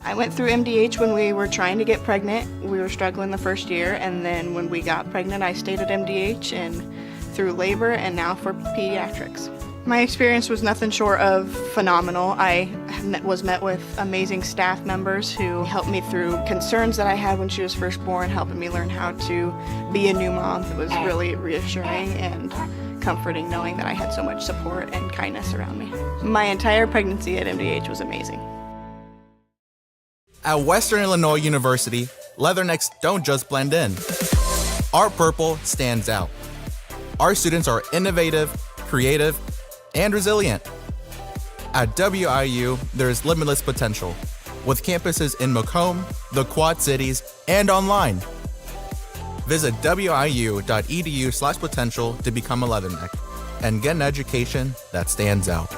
I went through MDH when we were trying to get pregnant. We were struggling the first year, and then when we got pregnant, I stayed at MDH and through labor and now for pediatrics. My experience was nothing short of phenomenal. I was met with amazing staff members who helped me through concerns that I had when she was first born, helping me learn how to be a new mom. It was really reassuring and comforting knowing that I had so much support and kindness around me. My entire pregnancy at MDH was amazing. At Western Illinois University, leathernecks don't just blend in. Our purple stands out. Our students are innovative, creative, and resilient. At WIU, there is limitless potential, with campuses in Macomb, the Quad Cities, and online. Visit wiu.edu/potential to become a leatherneck and get an education that stands out.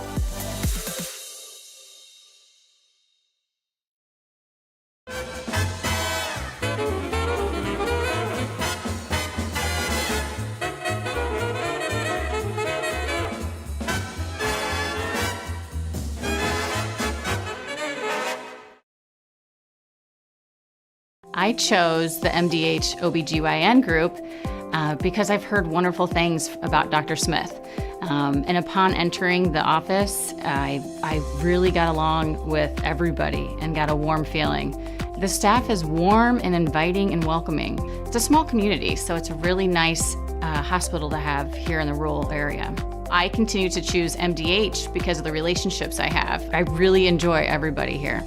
I chose the MDH OBGYN group because I've heard wonderful things about Dr. Smith. And upon entering the office, I really got along with everybody and got a warm feeling. The staff is warm and inviting and welcoming. It's a small community, so it's a really nice hospital to have here in the rural area. I continue to choose MDH because of the relationships I have. I really enjoy everybody here.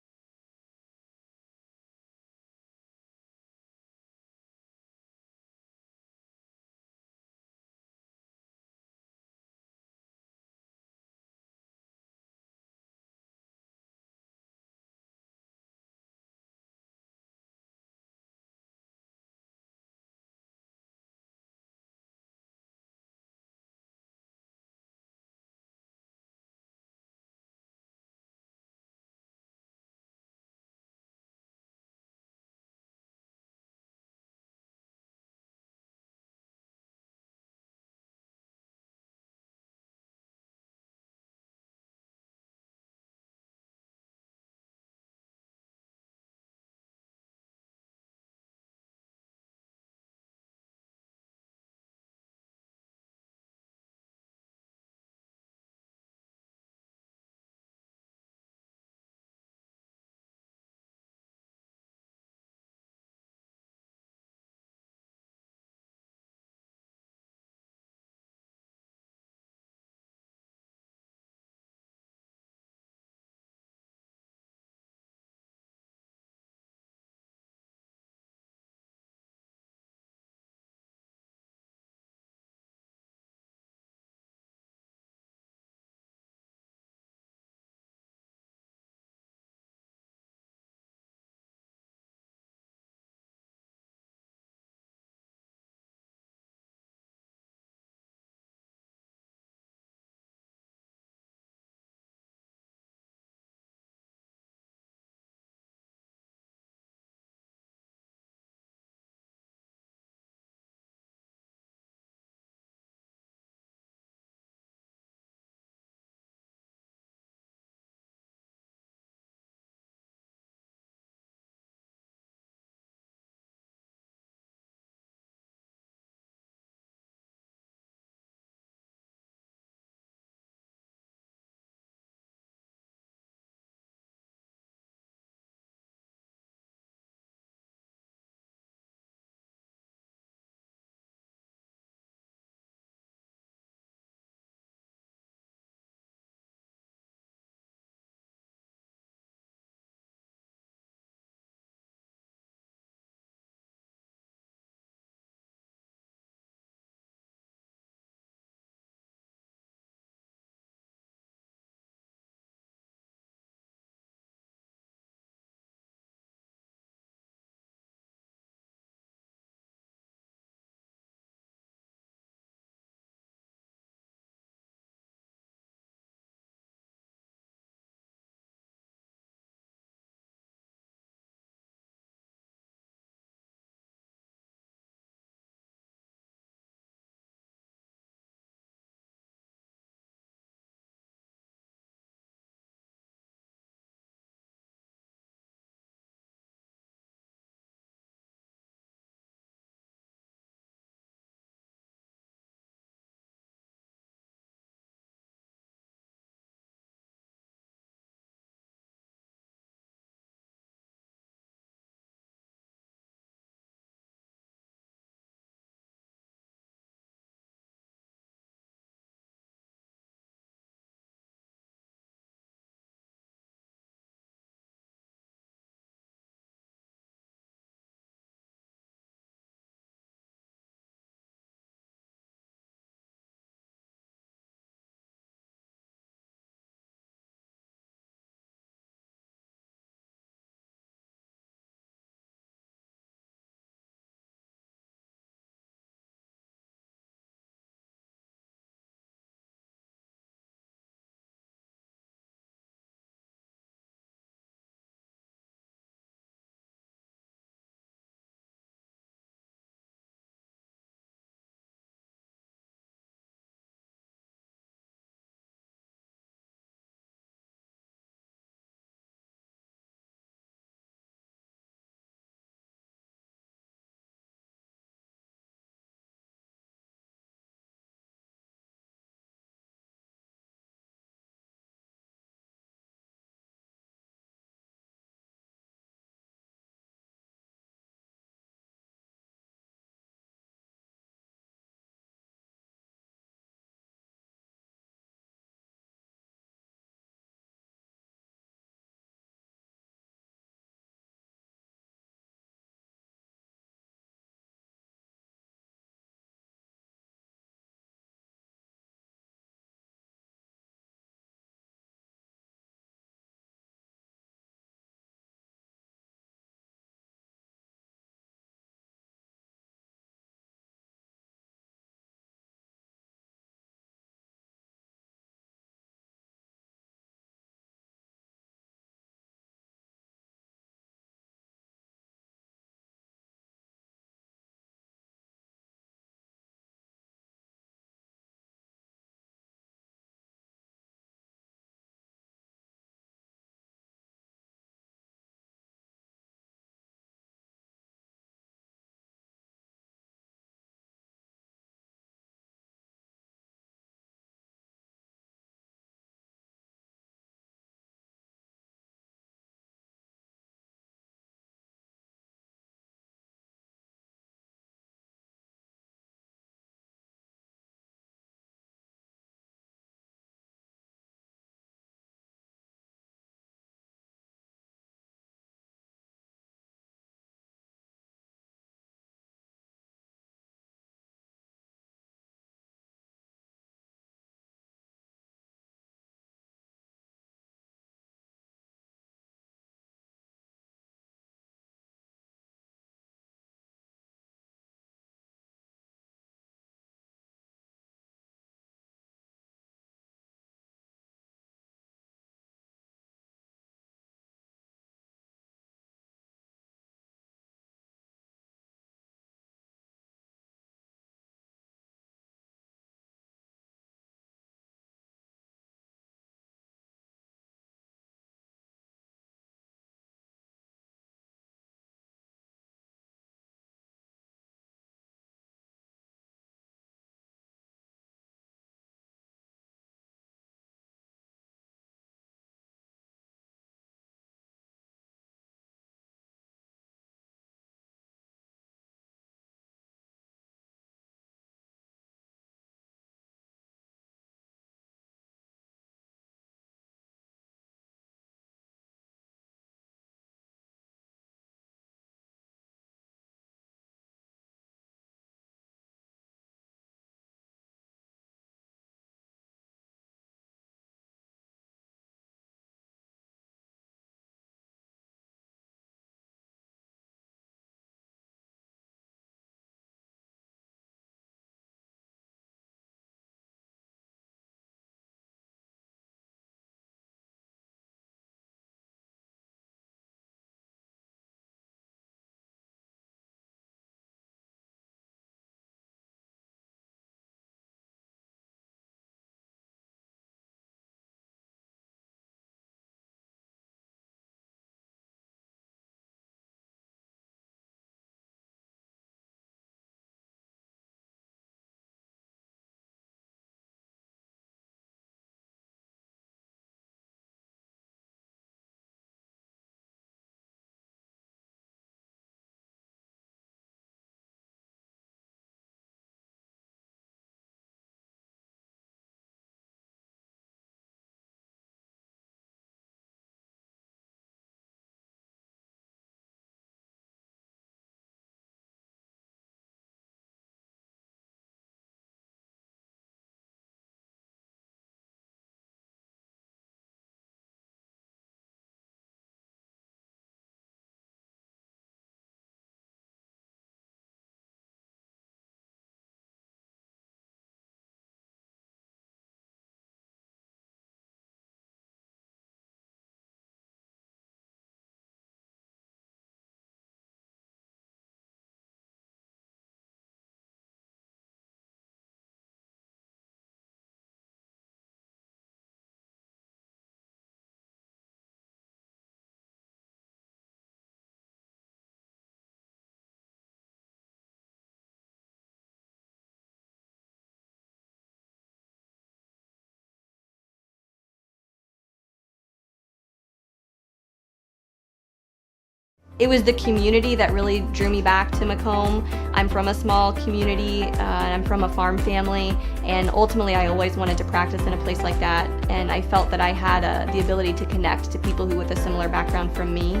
It was the community that really drew me back to Macomb. I'm from a small community, and I'm from a farm family, and ultimately I always wanted to practice in a place like that, and I felt that I had the ability to connect to people who with a similar background from me,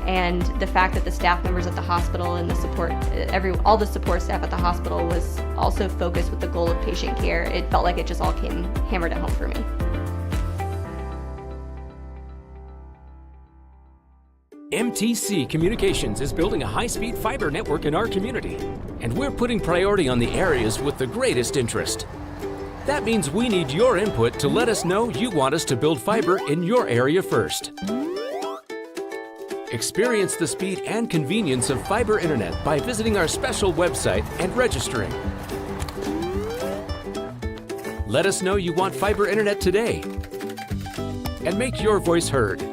and the fact that the staff members at the hospital and the support, all the support staff at the hospital was also focused with the goal of patient care. It felt like it just all came hammered at home for me. MTC Communications is building a high-speed fiber network in our community, and we're putting priority on the areas with the greatest interest. That means we need your input to let us know you want us to build fiber in your area first. Experience the speed and convenience of fiber internet by visiting our special website and registering. Let us know you want fiber internet today, and make your voice heard.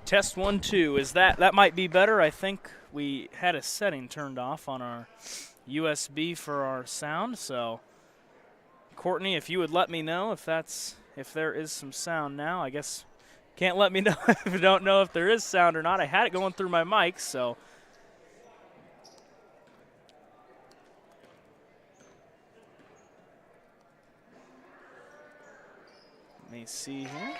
Test 1, 2. Is that might be better? I think we had a setting turned off on our USB for our sound. So, Courtney, if you would let me know if there is some sound now. I guess can't let me know if you don't know if there is sound or not. I had it going through my mic, so. Let me see here.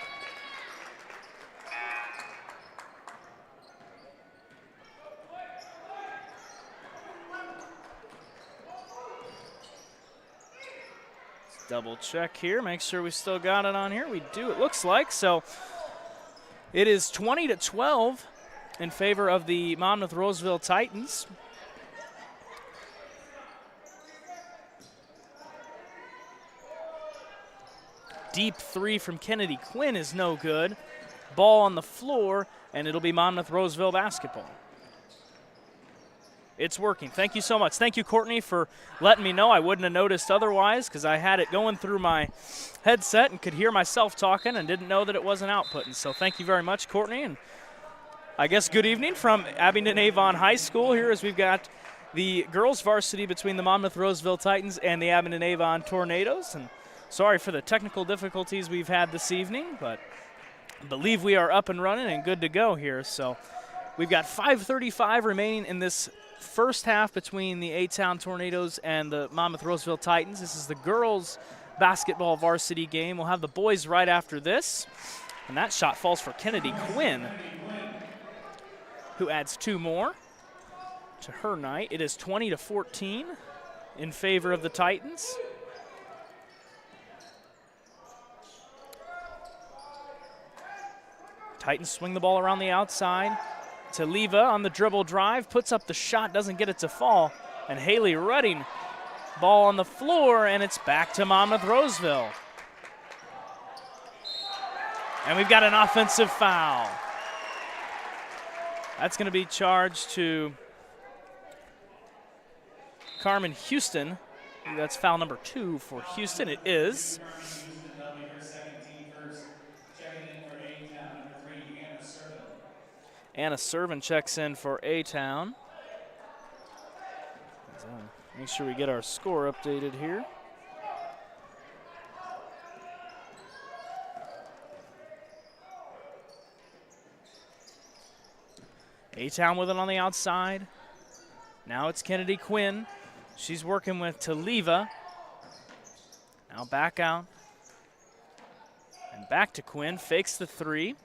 Double check here, make sure we still got it on here. We do, it looks like. So it is 20-12 in favor of the Monmouth-Roseville Titans. Deep three from Kennedy Quinn is no good. Ball on the floor, and it'll be Monmouth-Roseville basketball. It's working. Thank you so much. Thank you, Courtney, for letting me know. I wouldn't have noticed otherwise because I had it going through my headset and could hear myself talking and didn't know that it wasn't outputting. So thank you very much, Courtney. And I guess good evening from Abingdon-Avon High School here as we've got the girls varsity between the Monmouth-Roseville Titans and the Abingdon-Avon Tornadoes. And sorry for the technical difficulties we've had this evening, but I believe we are up and running and good to go here. So we've got 5:35 remaining in this first half between the A-Town Tornadoes and the Monmouth-Roseville Titans. This is the girls basketball varsity game. We'll have the boys right after this. And that shot falls for Kennedy Quinn, who adds 2 more to her night. It is 20-14 in favor of the Titans. Titans swing the ball around the outside. Taliva on the dribble drive, puts up the shot, doesn't get it to fall. And Haley Redding, ball on the floor, and it's back to Monmouth-Roseville. And we've got an offensive foul. That's going to be charged to Carmen Houston. That's foul number 2 for Houston. It is. Anna Servin checks in for A-Town. Make sure we get our score updated here. A-Town with it on the outside. Now it's Kennedy Quinn. She's working with Taliva. Now back out. And back to Quinn. Fakes the 3.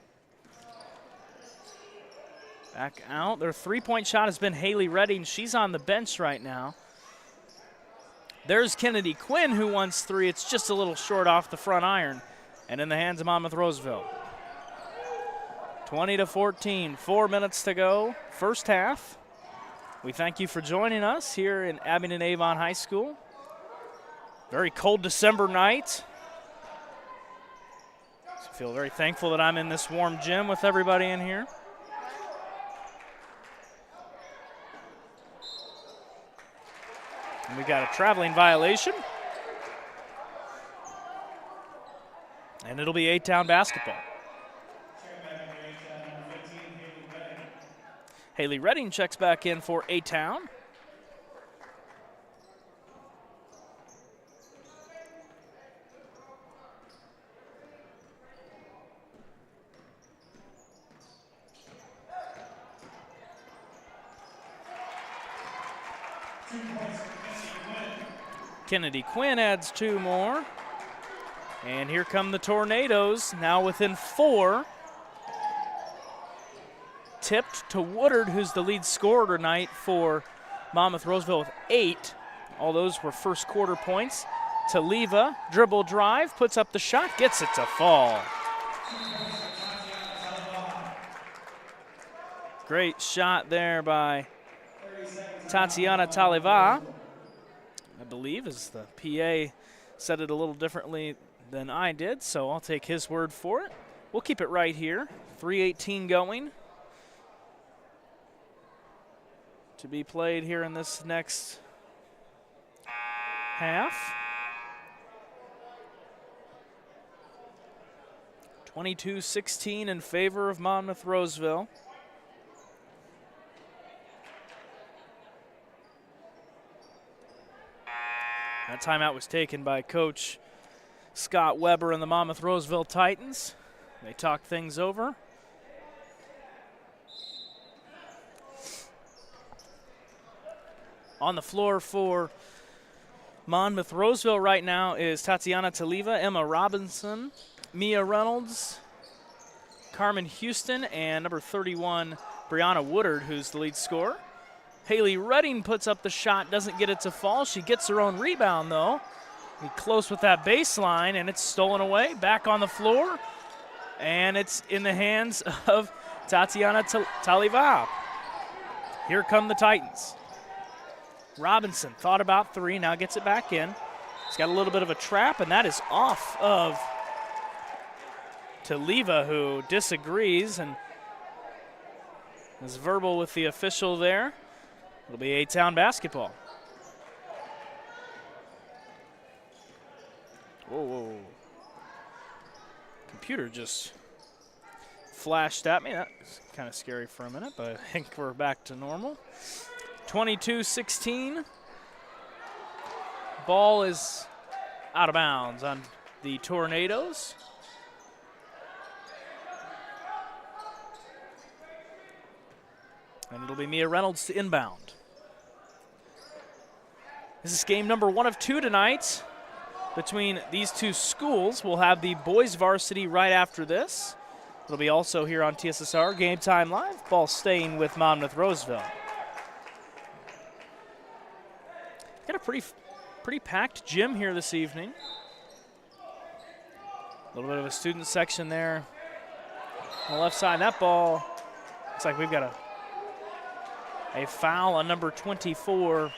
Back out. Their 3-point shot has been Haley Redding. She's on the bench right now. There's Kennedy Quinn who wants 3. It's just a little short off the front iron. And in the hands of Monmouth-Roseville. 20-14, 4 minutes to go, first half. We thank you for joining us here in Abingdon-Avon High School. Very cold December night. I feel very thankful that I'm in this warm gym with everybody in here. And we got a traveling violation. And it'll be A-Town basketball. Haley Redding checks back in for A-Town. Kennedy Quinn adds 2 more. And here come the Tornadoes, now within 4. Tipped to Woodard, who's the lead scorer tonight for Monmouth-Roseville with 8. All those were first quarter points. Taliva, dribble drive, puts up the shot, gets it to fall. Great shot there by Tatiana Taliva, I believe, as the PA said it a little differently than I did, so I'll take his word for it. We'll keep it right here. 3:18 going to be played here in this next half. 22-16 in favor of Monmouth-Roseville. That timeout was taken by Coach Scott Weber and the Monmouth-Roseville Titans. They talked things over. On the floor for Monmouth-Roseville right now is Tatiana Taliva, Emma Robinson, Mia Reynolds, Carmen Houston, and number 31, Brianna Woodard, who's the lead scorer. Haley Redding puts up the shot, doesn't get it to fall. She gets her own rebound, though. Be close with that baseline, and it's stolen away. Back on the floor, and it's in the hands of Tatiana Taliva. Here come the Titans. Robinson thought about 3, now gets it back in. He's got a little bit of a trap, and that is off of Taliva, who disagrees and is verbal with the official there. It'll be A-Town basketball. Whoa. Computer just flashed at me. That's kind of scary for a minute, but I think we're back to normal. 22-16. Ball is out of bounds on the Tornadoes. And it'll be Mia Reynolds to inbound. This is game number 1 of 2 tonight between these two schools. We'll have the boys varsity right after this. It'll be also here on TSSR Game Time Live. Ball staying with Monmouth-Roseville. Got a pretty packed gym here this evening. A little bit of a student section there on the left side. That ball looks like we've got a foul on number 24,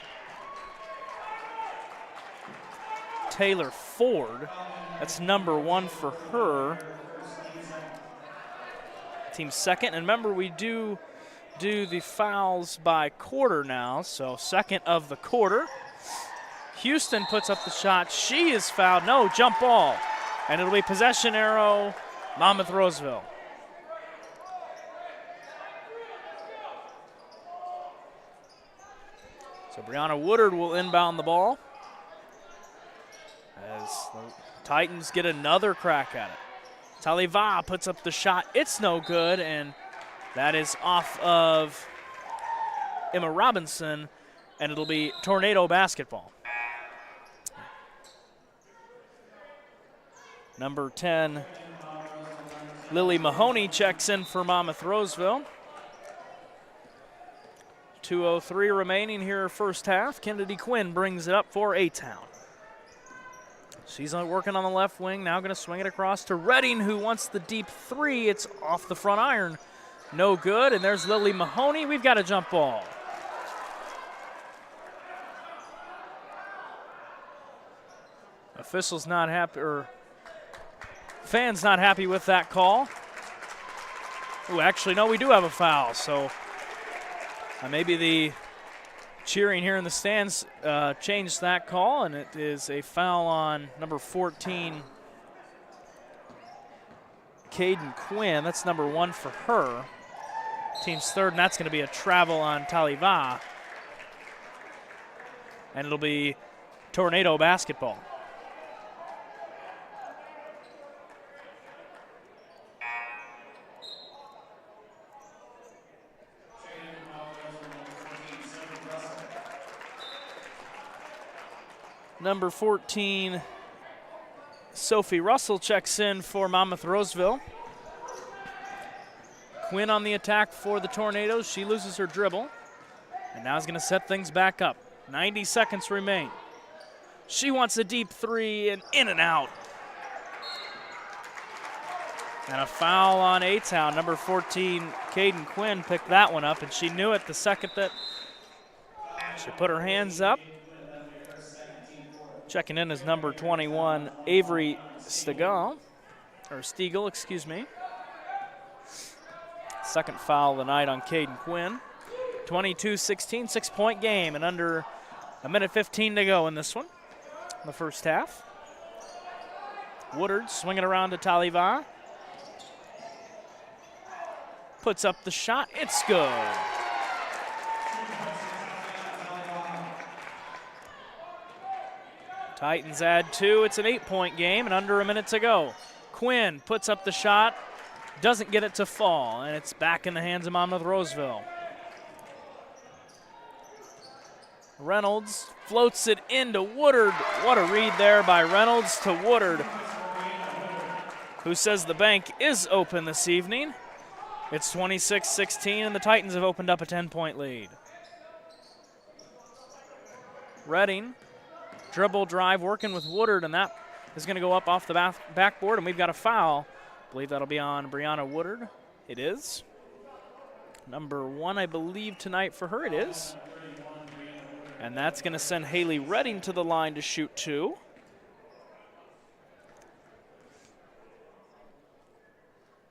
Taylor Ford. That's number 1 for her. Team second. And remember, we do the fouls by quarter now, so second of the quarter. Houston puts up the shot. She is fouled. No, jump ball. And it'll be possession arrow, Monmouth-Roseville. So Brianna Woodard will inbound the ball as the Titans get another crack at it. Taliva puts up the shot. It's no good, and that is off of Emma Robinson, and it'll be Tornado basketball. Number 10, Lily Mahoney checks in for Monmouth-Roseville. 2:03 remaining here first half. Kennedy Quinn brings it up for A-Town. She's working on the left wing, now going to swing it across to Redding, who wants the deep 3. It's off the front iron. No good, and there's Lily Mahoney. We've got a jump ball. Officials not happy, or fans not happy with that call. Oh, actually, no, we do have a foul, so maybe the cheering here in the stands changed that call, and it is a foul on number 14, Caden Quinn. That's number 1 for her. Team's third, and that's going to be a travel on Taliva. And it'll be Tornado basketball. Number 14, Sophie Russell checks in for Monmouth-Roseville. Quinn on the attack for the Tornadoes. She loses her dribble, and now is going to set things back up. 90 seconds remain. She wants a deep 3 and in and out. And a foul on A-Town. Number 14, Caden Quinn picked that one up, and she knew it the second that she put her hands up. Checking in is number 21, Avery Stiegel, excuse me. Second foul of the night on Caden Quinn. 22-16, 6-point game, and under a minute 15 to go in this one, in the first half. Woodard swinging around to Taliva. Puts up the shot, it's good. Titans add 2. It's an 8-point game and under a minute to go. Quinn puts up the shot, doesn't get it to fall, and it's back in the hands of Monmouth-Roseville. Reynolds floats it into Woodard. What a read there by Reynolds to Woodard, who says the bank is open this evening. It's 26-16, and the Titans have opened up a 10-point lead. Redding. Dribble drive working with Woodard, and that is going to go up off the backboard, and we've got a foul. I believe that'll be on Brianna Woodard. It is. Number 1, I believe, tonight for her. It is. And that's going to send Haley Redding to the line to shoot 2.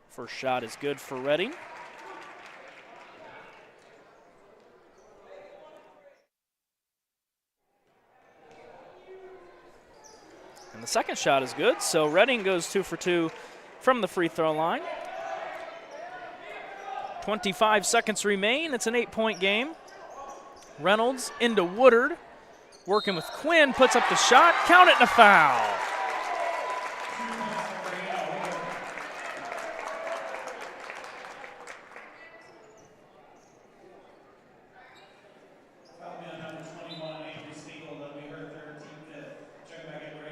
First shot is good for Redding. The second shot is good, so Redding goes 2 for 2 from the free throw line. 25 seconds remain. It's an 8-point game. Reynolds into Woodard. Working with Quinn, puts up the shot. Count it and a foul.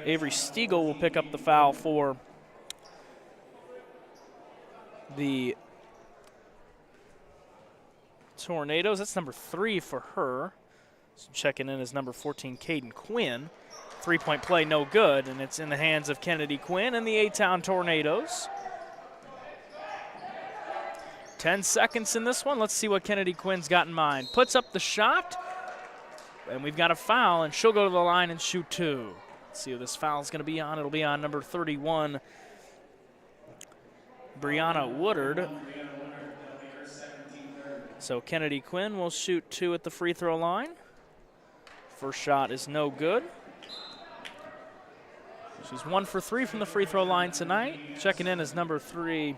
Avery Stiegel will pick up the foul for the Tornadoes. That's number 3 for her. So checking in is number 14, Caden Quinn. 3-point play, no good, and it's in the hands of Kennedy Quinn and the A-Town Tornadoes. 10 seconds in this one. Let's see what Kennedy Quinn's got in mind. Puts up the shot, and we've got a foul, and she'll go to the line and shoot 2. Let's see who this foul's going to be on. It'll be on number 31, Brianna Woodard. So Kennedy Quinn will shoot 2 at the free throw line. First shot is no good. She's 1 for 3 from the free throw line tonight. Checking in is number 3,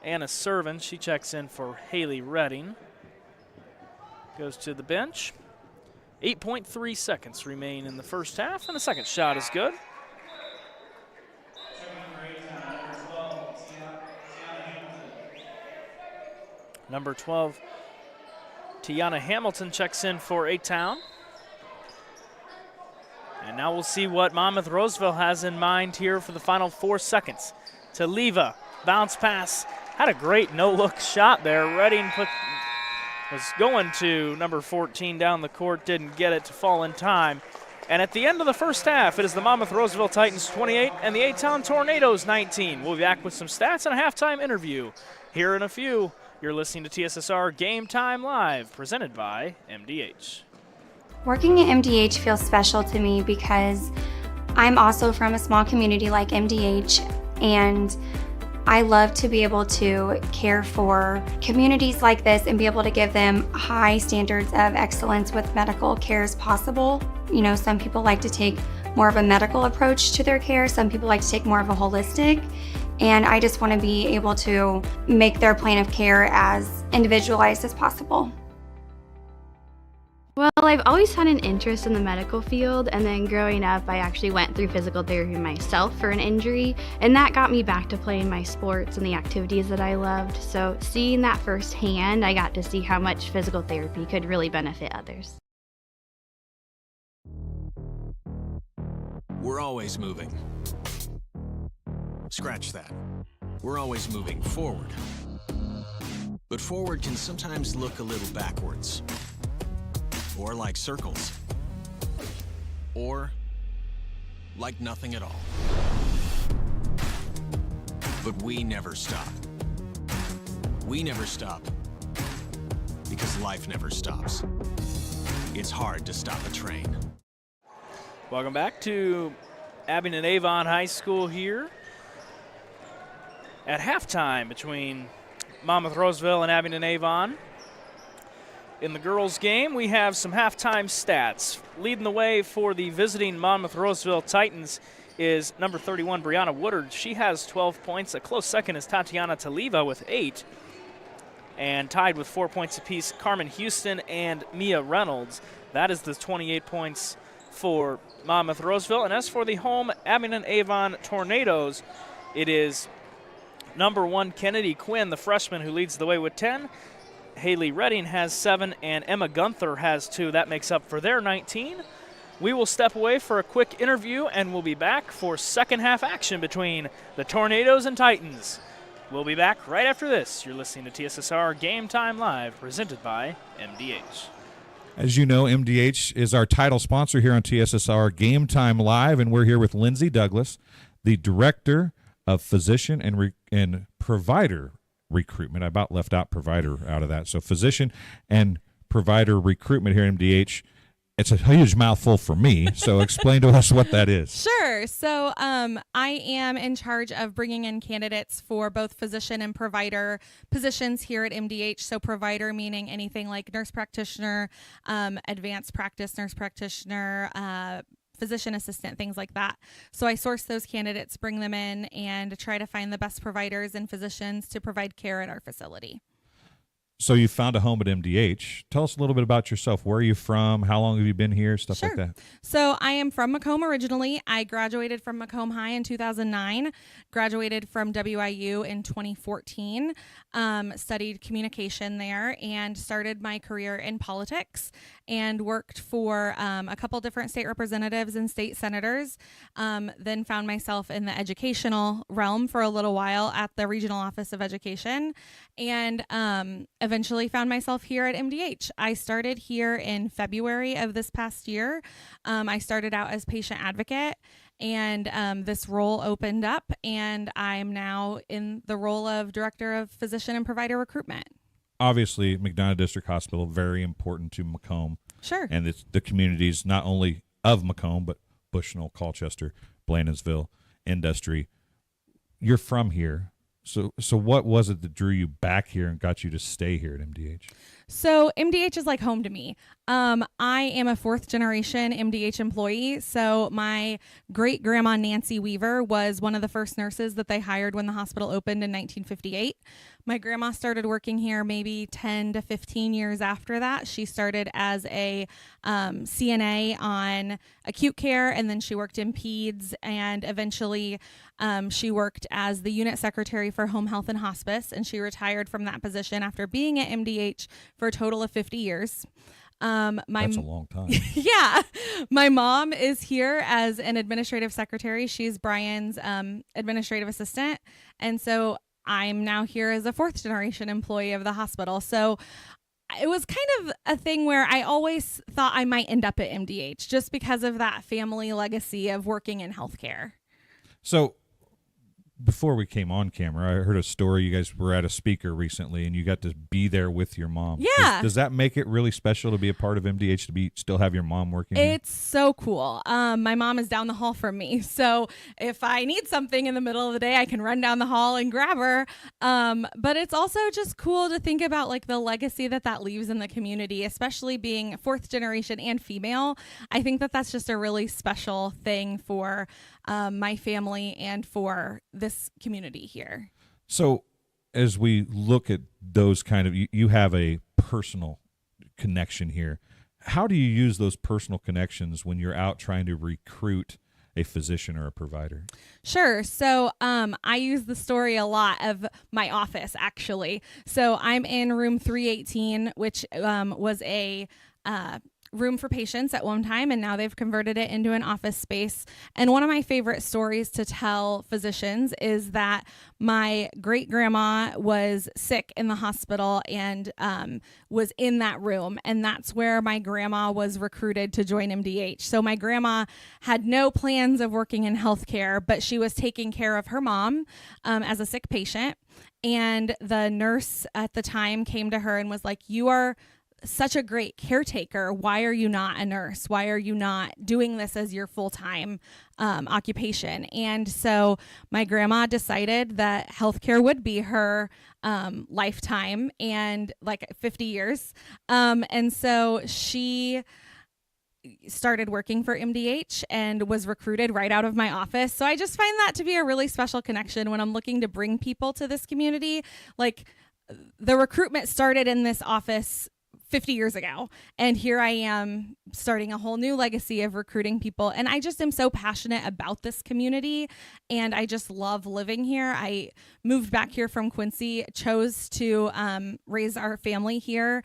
Anna Servin. She checks in for Haley Redding. Goes to the bench. 8.3 seconds remain in the first half, and the second shot is good. Number 12, Tiana Hamilton checks in for A-Town. And now we'll see what Monmouth-Roseville has in mind here for the final 4 seconds. Taliva, bounce pass, had a great no-look shot there. Redding was going to number 14 down the court, didn't get it to fall in time. And at the end of the first half, it is the Monmouth-Roseville Titans 28 and the A-Town Tornadoes 19. We'll be back with some stats and a halftime interview here in a few. You're listening to TSSR Game Time Live, presented by MDH. Working at MDH feels special to me because I'm also from a small community like MDH, and I love to be able to care for communities like this and be able to give them high standards of excellence with medical care as possible. You know, some people like to take more of a medical approach to their care. Some people like to take more of a holistic. And I just want to be able to make their plan of care as individualized as possible. Well, I've always had an interest in the medical field, and then growing up, I actually went through physical therapy myself for an injury, and that got me back to playing my sports and the activities that I loved. So seeing that firsthand, I got to see how much physical therapy could really benefit others. We're always moving. Scratch that. We're always moving forward. But forward can sometimes look a little backwards. Or like circles. Or like nothing at all. But we never stop. We never stop because life never stops. It's hard to stop a train. Welcome back to Abingdon-Avon High School here at halftime between Monmouth-Roseville and Abingdon-Avon. In the girls' game, we have some halftime stats. Leading the way for the visiting Monmouth-Roseville Titans is number 31, Brianna Woodard. She has 12 points. A close second is Tatiana Taliva with 8. And tied with 4 points apiece, Carmen Houston and Mia Reynolds. That is the 28 points for Monmouth-Roseville. And as for the home Abingdon-Avon Tornadoes, it is number 1, Kennedy Quinn, the freshman, who leads the way with 10. Haley Redding has 7, and Emma Gunther has 2. That makes up for their 19. We will step away for a quick interview, and we'll be back for second half action between the Tornadoes and Titans. We'll be back right after this. You're listening to TSSR Game Time Live, presented by MDH. As you know, MDH is our title sponsor here on TSSR Game Time Live, and we're here with Lindsay Douglas, the Director of Physician and Provider Recruitment. I about left out provider out of that. So physician and provider recruitment here at MDH. It's a huge mouthful for me, so explain to us what that is. Sure. So I am in charge of bringing in candidates for both physician and provider positions here at MDH. So provider meaning anything like nurse practitioner, advanced practice nurse practitioner, physician assistant, things like that. So I source those candidates, bring them in, and try to find the best providers and physicians to provide care at our facility. So you found a home at MDH. Tell us a little bit about yourself. Where are you from? How long have you been here? Stuff like that. So I am from Macomb originally. I graduated from Macomb High in 2009, graduated from WIU in 2014, studied communication there, and started my career in politics and worked for a couple different state representatives and state senators. Then found myself in the educational realm for a little while at the Regional Office of Education, and eventually found myself here at MDH. I started here in February of this past year. I started out as patient advocate, and this role opened up, and I'm now in the role of Director of Physician and Provider Recruitment. Obviously, McDonough District Hospital, very important to Macomb. Sure. And it's the communities not only of Macomb, but Bushnell, Colchester, Blandonsville, Industry. You're from here. So what was it that drew you back here and got you to stay here at MDH? So MDH is like home to me. I am a fourth generation MDH employee. So my great grandma Nancy Weaver was one of the first nurses that they hired when the hospital opened in 1958. My grandma started working here maybe 10 to 15 years after that. She started as a CNA on acute care, and then she worked in peds, and eventually she worked as the unit secretary for home health and hospice, and she retired from that position after being at MDH for a total of 50 years. That's a long time. Yeah. My mom is here as an administrative secretary. She's Brian's administrative assistant. And so I'm now here as a fourth generation employee of the hospital. So it was kind of a thing where I always thought I might end up at MDH just because of that family legacy of working in healthcare. So before we came on camera, I heard a story. You guys were at a speaker recently, and you got to be there with your mom. Yeah. Does that make it really special to be a part of MDH, to still have your mom working here? It's so cool. My mom is down the hall from me. So if I need something in the middle of the day, I can run down the hall and grab her. But it's also just cool to think about like the legacy that leaves in the community, especially being fourth generation and female. I think that's just a really special thing for my family and for this community here. So as we look at those kind of, you have a personal connection here. How do you use those personal connections when you're out trying to recruit a physician or a provider? Sure. So I use the story a lot of my office, actually. So I'm in room 318, which was a room for patients at one time, and now they've converted it into an office space. And one of my favorite stories to tell physicians is that my great grandma was sick in the hospital and was in that room, and that's where my grandma was recruited to join MDH. So my grandma had no plans of working in healthcare, but she was taking care of her mom as a sick patient, and the nurse at the time came to her and was like, "You are such a great caretaker. Why are you not a nurse? Why are you not doing this as your full-time occupation?" And so my grandma decided that healthcare would be her lifetime and like 50 years. And so she started working for MDH and was recruited right out of my office. So I just find that to be a really special connection when I'm looking to bring people to this community. Like the recruitment started in this office 50 years ago. And here I am starting a whole new legacy of recruiting people. And I just am so passionate about this community. And I just love living here. I moved back here from Quincy, chose to raise our family here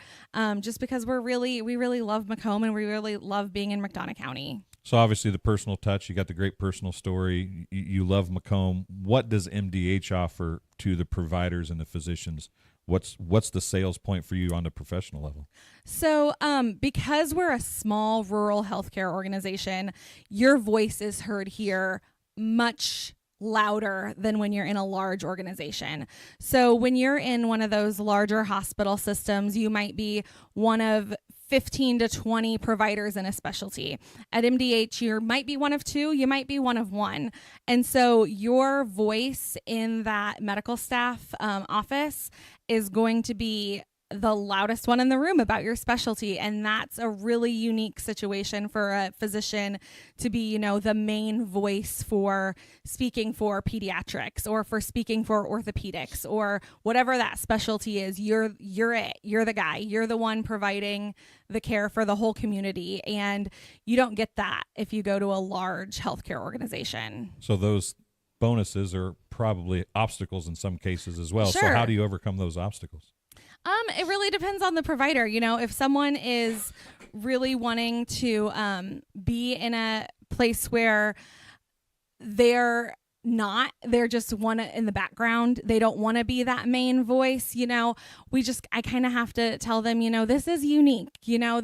just because we really love Macomb and we really love being in McDonough County. So obviously the personal touch, you got the great personal story. You love Macomb. What does MDH offer to the providers and the physicians? What's the sales point for you on the professional level? So because we're a small rural healthcare organization, your voice is heard here much louder than when you're in a large organization. So when you're in one of those larger hospital systems, you might be one of 15 to 20 providers in a specialty. At MDH, you might be one of two, you might be one of one. And so your voice in that medical staff office is going to be the loudest one in the room about your specialty. And that's a really unique situation for a physician to be, you know, the main voice for speaking for pediatrics or for speaking for orthopedics or whatever that specialty is. You're it. You're the guy. You're the one providing the care for the whole community. And you don't get that if you go to a large healthcare organization. So those bonuses are probably obstacles in some cases as well. Sure. So how do you overcome those obstacles? It really depends on the provider. You know, if someone is really wanting to be in a place where they're just want to in the background, they don't want to be that main voice, you know, I kind of have to tell them, you know, this is unique. You know,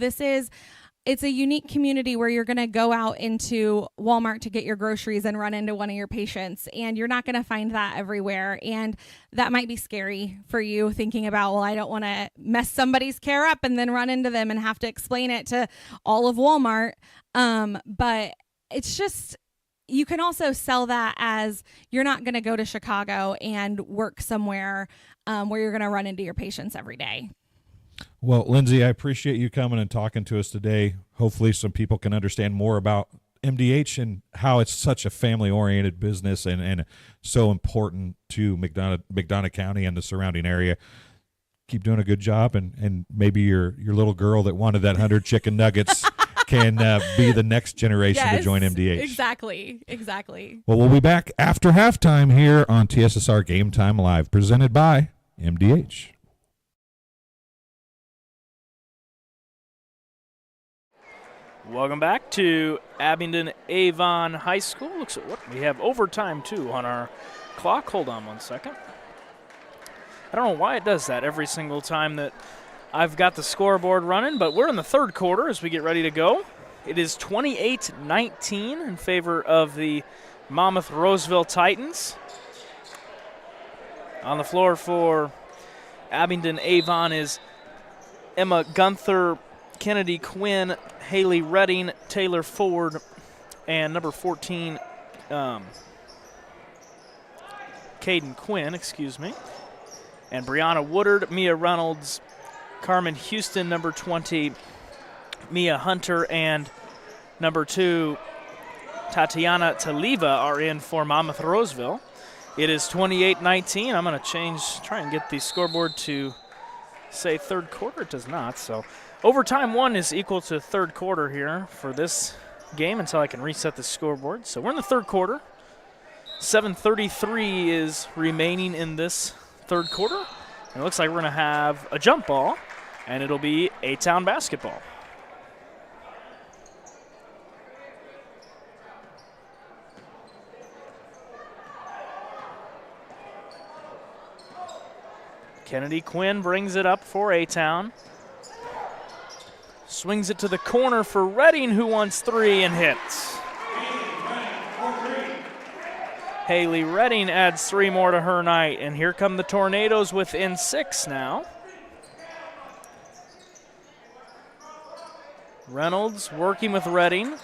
it's a unique community where you're going to go out into Walmart to get your groceries and run into one of your patients, and you're not going to find that everywhere. And that might be scary for you, thinking about, well, I don't want to mess somebody's care up and then run into them and have to explain it to all of Walmart. But it's just, you can also sell that as you're not going to go to Chicago and work somewhere where you're going to run into your patients every day. Well, Lindsay, I appreciate you coming and talking to us today. Hopefully some people can understand more about MDH and how it's such a family-oriented business and so important to McDonough County and the surrounding area. Keep doing a good job, and maybe your little girl that wanted that 100 chicken nuggets can be the next generation to join MDH. Exactly. Well, we'll be back after halftime here on TSSR Game Time Live, presented by MDH. Welcome back to Abingdon-Avon High School. Looks like we have overtime, too, on our clock. Hold on one second. I don't know why it does that every single time that I've got the scoreboard running, but we're in the third quarter as we get ready to go. It is 28-19 in favor of the Monmouth-Roseville Titans. On the floor for Abingdon-Avon is Emma Gunther, Kennedy Quinn, Haley Redding, Taylor Ford, and number 14, Caden Quinn, and Brianna Woodard, Mia Reynolds, Carmen Houston, number 20, Mia Hunter, and number 2, Tatiana Taliva are in for Monmouth-Roseville. It is 28-19. I'm going to try and get the scoreboard to say third quarter. It does not, so overtime 1 is equal to third quarter here for this game until I can reset the scoreboard. So we're in the third quarter. 7:33 is remaining in this third quarter. And it looks like we're going to have a jump ball, and it'll be A-Town basketball. Kennedy Quinn brings it up for A-Town. Swings it to the corner for Redding, who wants 3 and hits. Haley Redding adds 3 more to her night, and here come the Tornadoes within 6 now. Reynolds working with Redding.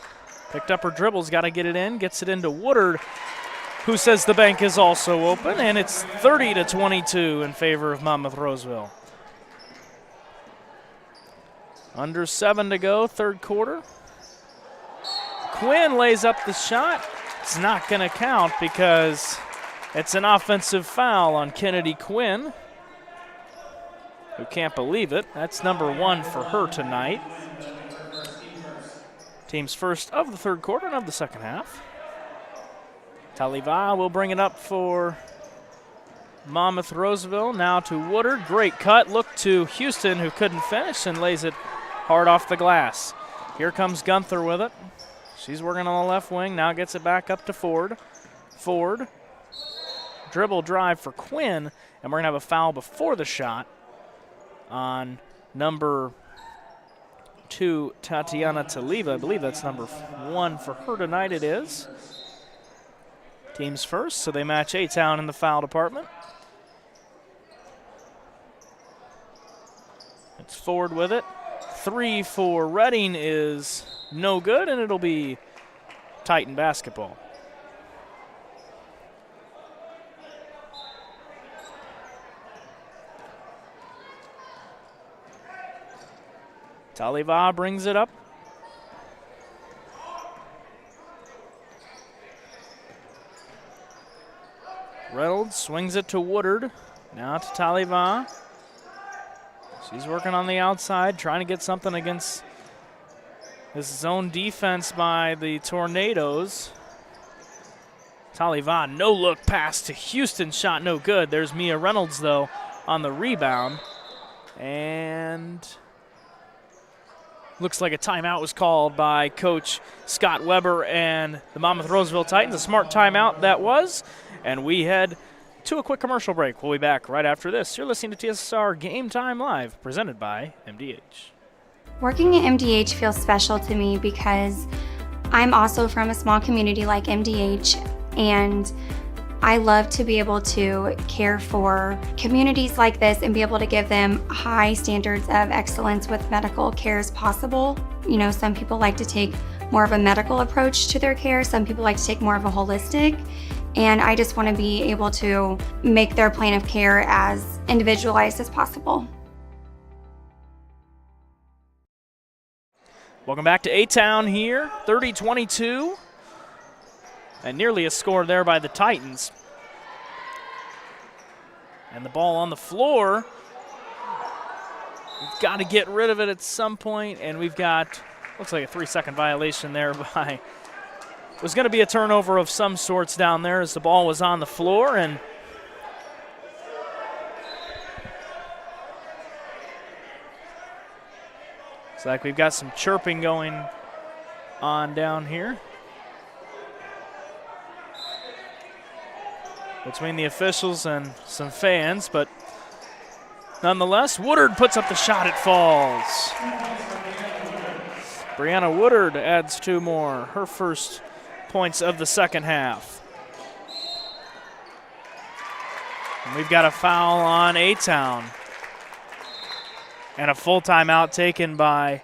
Picked up her dribbles, got to get it in, gets it into Woodard, who says the bank is also open, and it's 30-22 in favor of Monmouth-Roseville. Under 7 to go, third quarter. Quinn lays up the shot. It's not going to count because it's an offensive foul on Kennedy Quinn, who can't believe it. That's number 1 for her tonight. Team's first of the third quarter and of the second half. Taliva will bring it up for Monmouth-Roseville. Now to Woodard. Great cut. Look to Houston, who couldn't finish, and lays it hard off the glass. Here comes Gunther with it. She's working on the left wing. Now gets it back up to Ford. Ford. Dribble drive for Quinn, and we're going to have a foul before the shot on number 2, Tatiana Taliva. I believe that's number 1 for her tonight. It is. Team's first, so they match A-Town in the foul department. It's Ford with it. 3 for Redding is no good, and it'll be Titan basketball. Taliva brings it up. Reynolds swings it to Woodard. Now to Taliva. She's working on the outside, trying to get something against this zone defense by the Tornadoes. Taliva, no look pass to Houston, shot no good. There's Mia Reynolds, though, on the rebound. And looks like a timeout was called by Coach Scott Weber and the Monmouth-Roseville Titans. A smart timeout that was. And we head to a quick commercial break. We'll be back right after this. You're listening to TSSR Game Time Live, presented by MDH. Working at MDH feels special to me because I'm also from a small community like MDH, and I love to be able to care for communities like this and be able to give them high standards of excellence with medical care as possible. You know, some people like to take more of a medical approach to their care. Some people like to take more of a holistic. And I just want to be able to make their plan of care as individualized as possible. Welcome back to A-Town here, 30-22. And nearly a score there by the Titans. And the ball on the floor. We've got to get rid of it at some point, and we've got, looks like a 3-second violation there by, it was going to be a turnover of some sorts down there as the ball was on the floor, and it's like we've got some chirping going on down here between the officials and some fans, but nonetheless, Woodard puts up the shot, it falls. Brianna Woodard adds 2 more, her first points of the second half. And we've got a foul on A-Town. And a full timeout taken by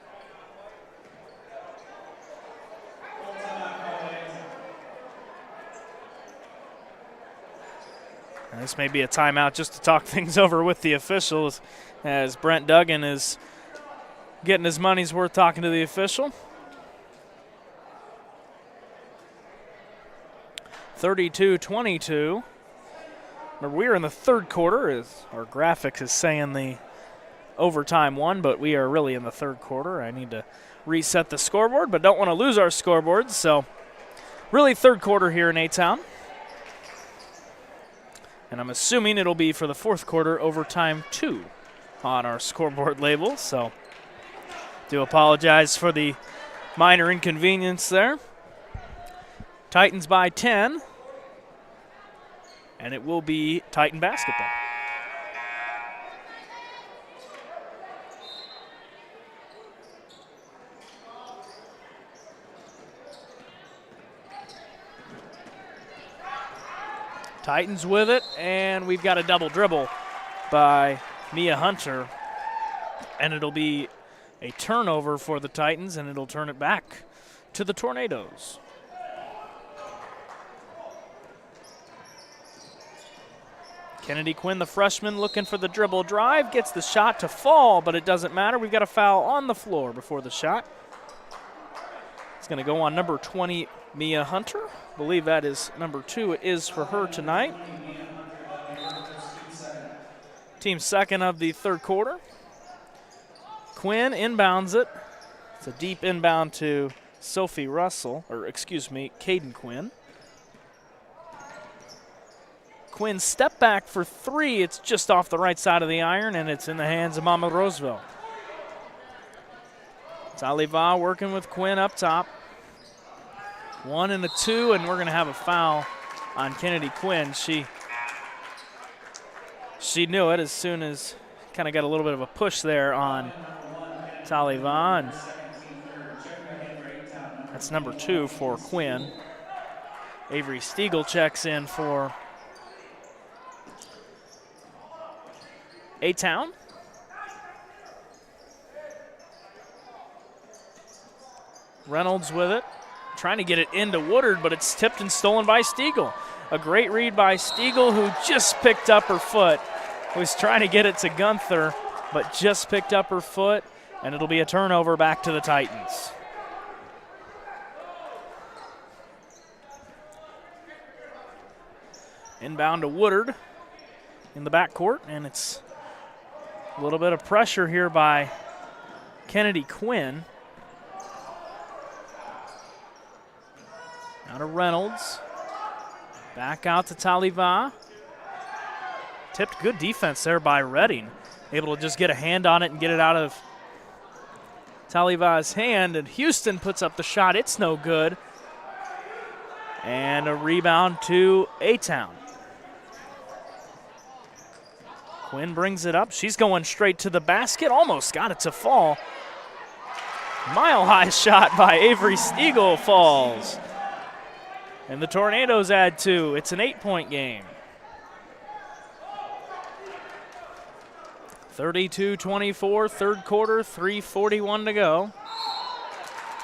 and this may be a timeout just to talk things over with the officials as Brent Duggan is getting his money's worth talking to the official. 32-22. Remember, we are in the third quarter, as our graphics is saying the overtime one, but we are really in the third quarter. I need to reset the scoreboard, but don't want to lose our scoreboard, so really third quarter here in A-Town. And I'm assuming it'll be for the fourth quarter overtime 2 on our scoreboard label, so do apologize for the minor inconvenience there. Titans by 10, and it will be Titan basketball. Titans with it, and we've got a double dribble by Mia Hunter, and it'll be a turnover for the Titans, and it'll turn it back to the Tornadoes. Kennedy Quinn, the freshman, looking for the dribble drive, gets the shot to fall, but it doesn't matter. We've got a foul on the floor before the shot. It's going to go on number 20, Mia Hunter. I believe that is number 2. It is for her tonight. Team second of the third quarter. Quinn inbounds it. It's a deep inbound to Sophie Russell, or excuse me, Caden Quinn. Quinn step back for 3. It's just off the right side of the iron, and it's in the hands of Monmouth-Roseville. Taliva working with Quinn up top. 1 and a 2, and we're going to have a foul on Kennedy Quinn. She knew it as soon as kind of got a little bit of a push there on Taliva, and that's number 2 for Quinn. Avery Stiegel checks in for A-Town. Reynolds with it, trying to get it into Woodard, but it's tipped and stolen by Stiegel. A great read by Stiegel, who just picked up her foot. Was trying to get it to Gunther, but just picked up her foot, And it'll be a turnover back to the Titans. Inbound to Woodard in the backcourt, and it's a little bit of pressure here by Kennedy Quinn. Now to Reynolds. Back out to Taliva. Tipped, good defense there by Redding. Able to just get a hand on it and get it out of Taliva's hand, and Houston puts up the shot. It's no good. And a rebound to A-Town. Quinn brings it up. She's going straight to the basket. Almost got it to fall. Mile-high shot by Avery Stiegel falls. And the Tornadoes add 2. It's an 8-point game. 32-24, third quarter, 3:41 to go.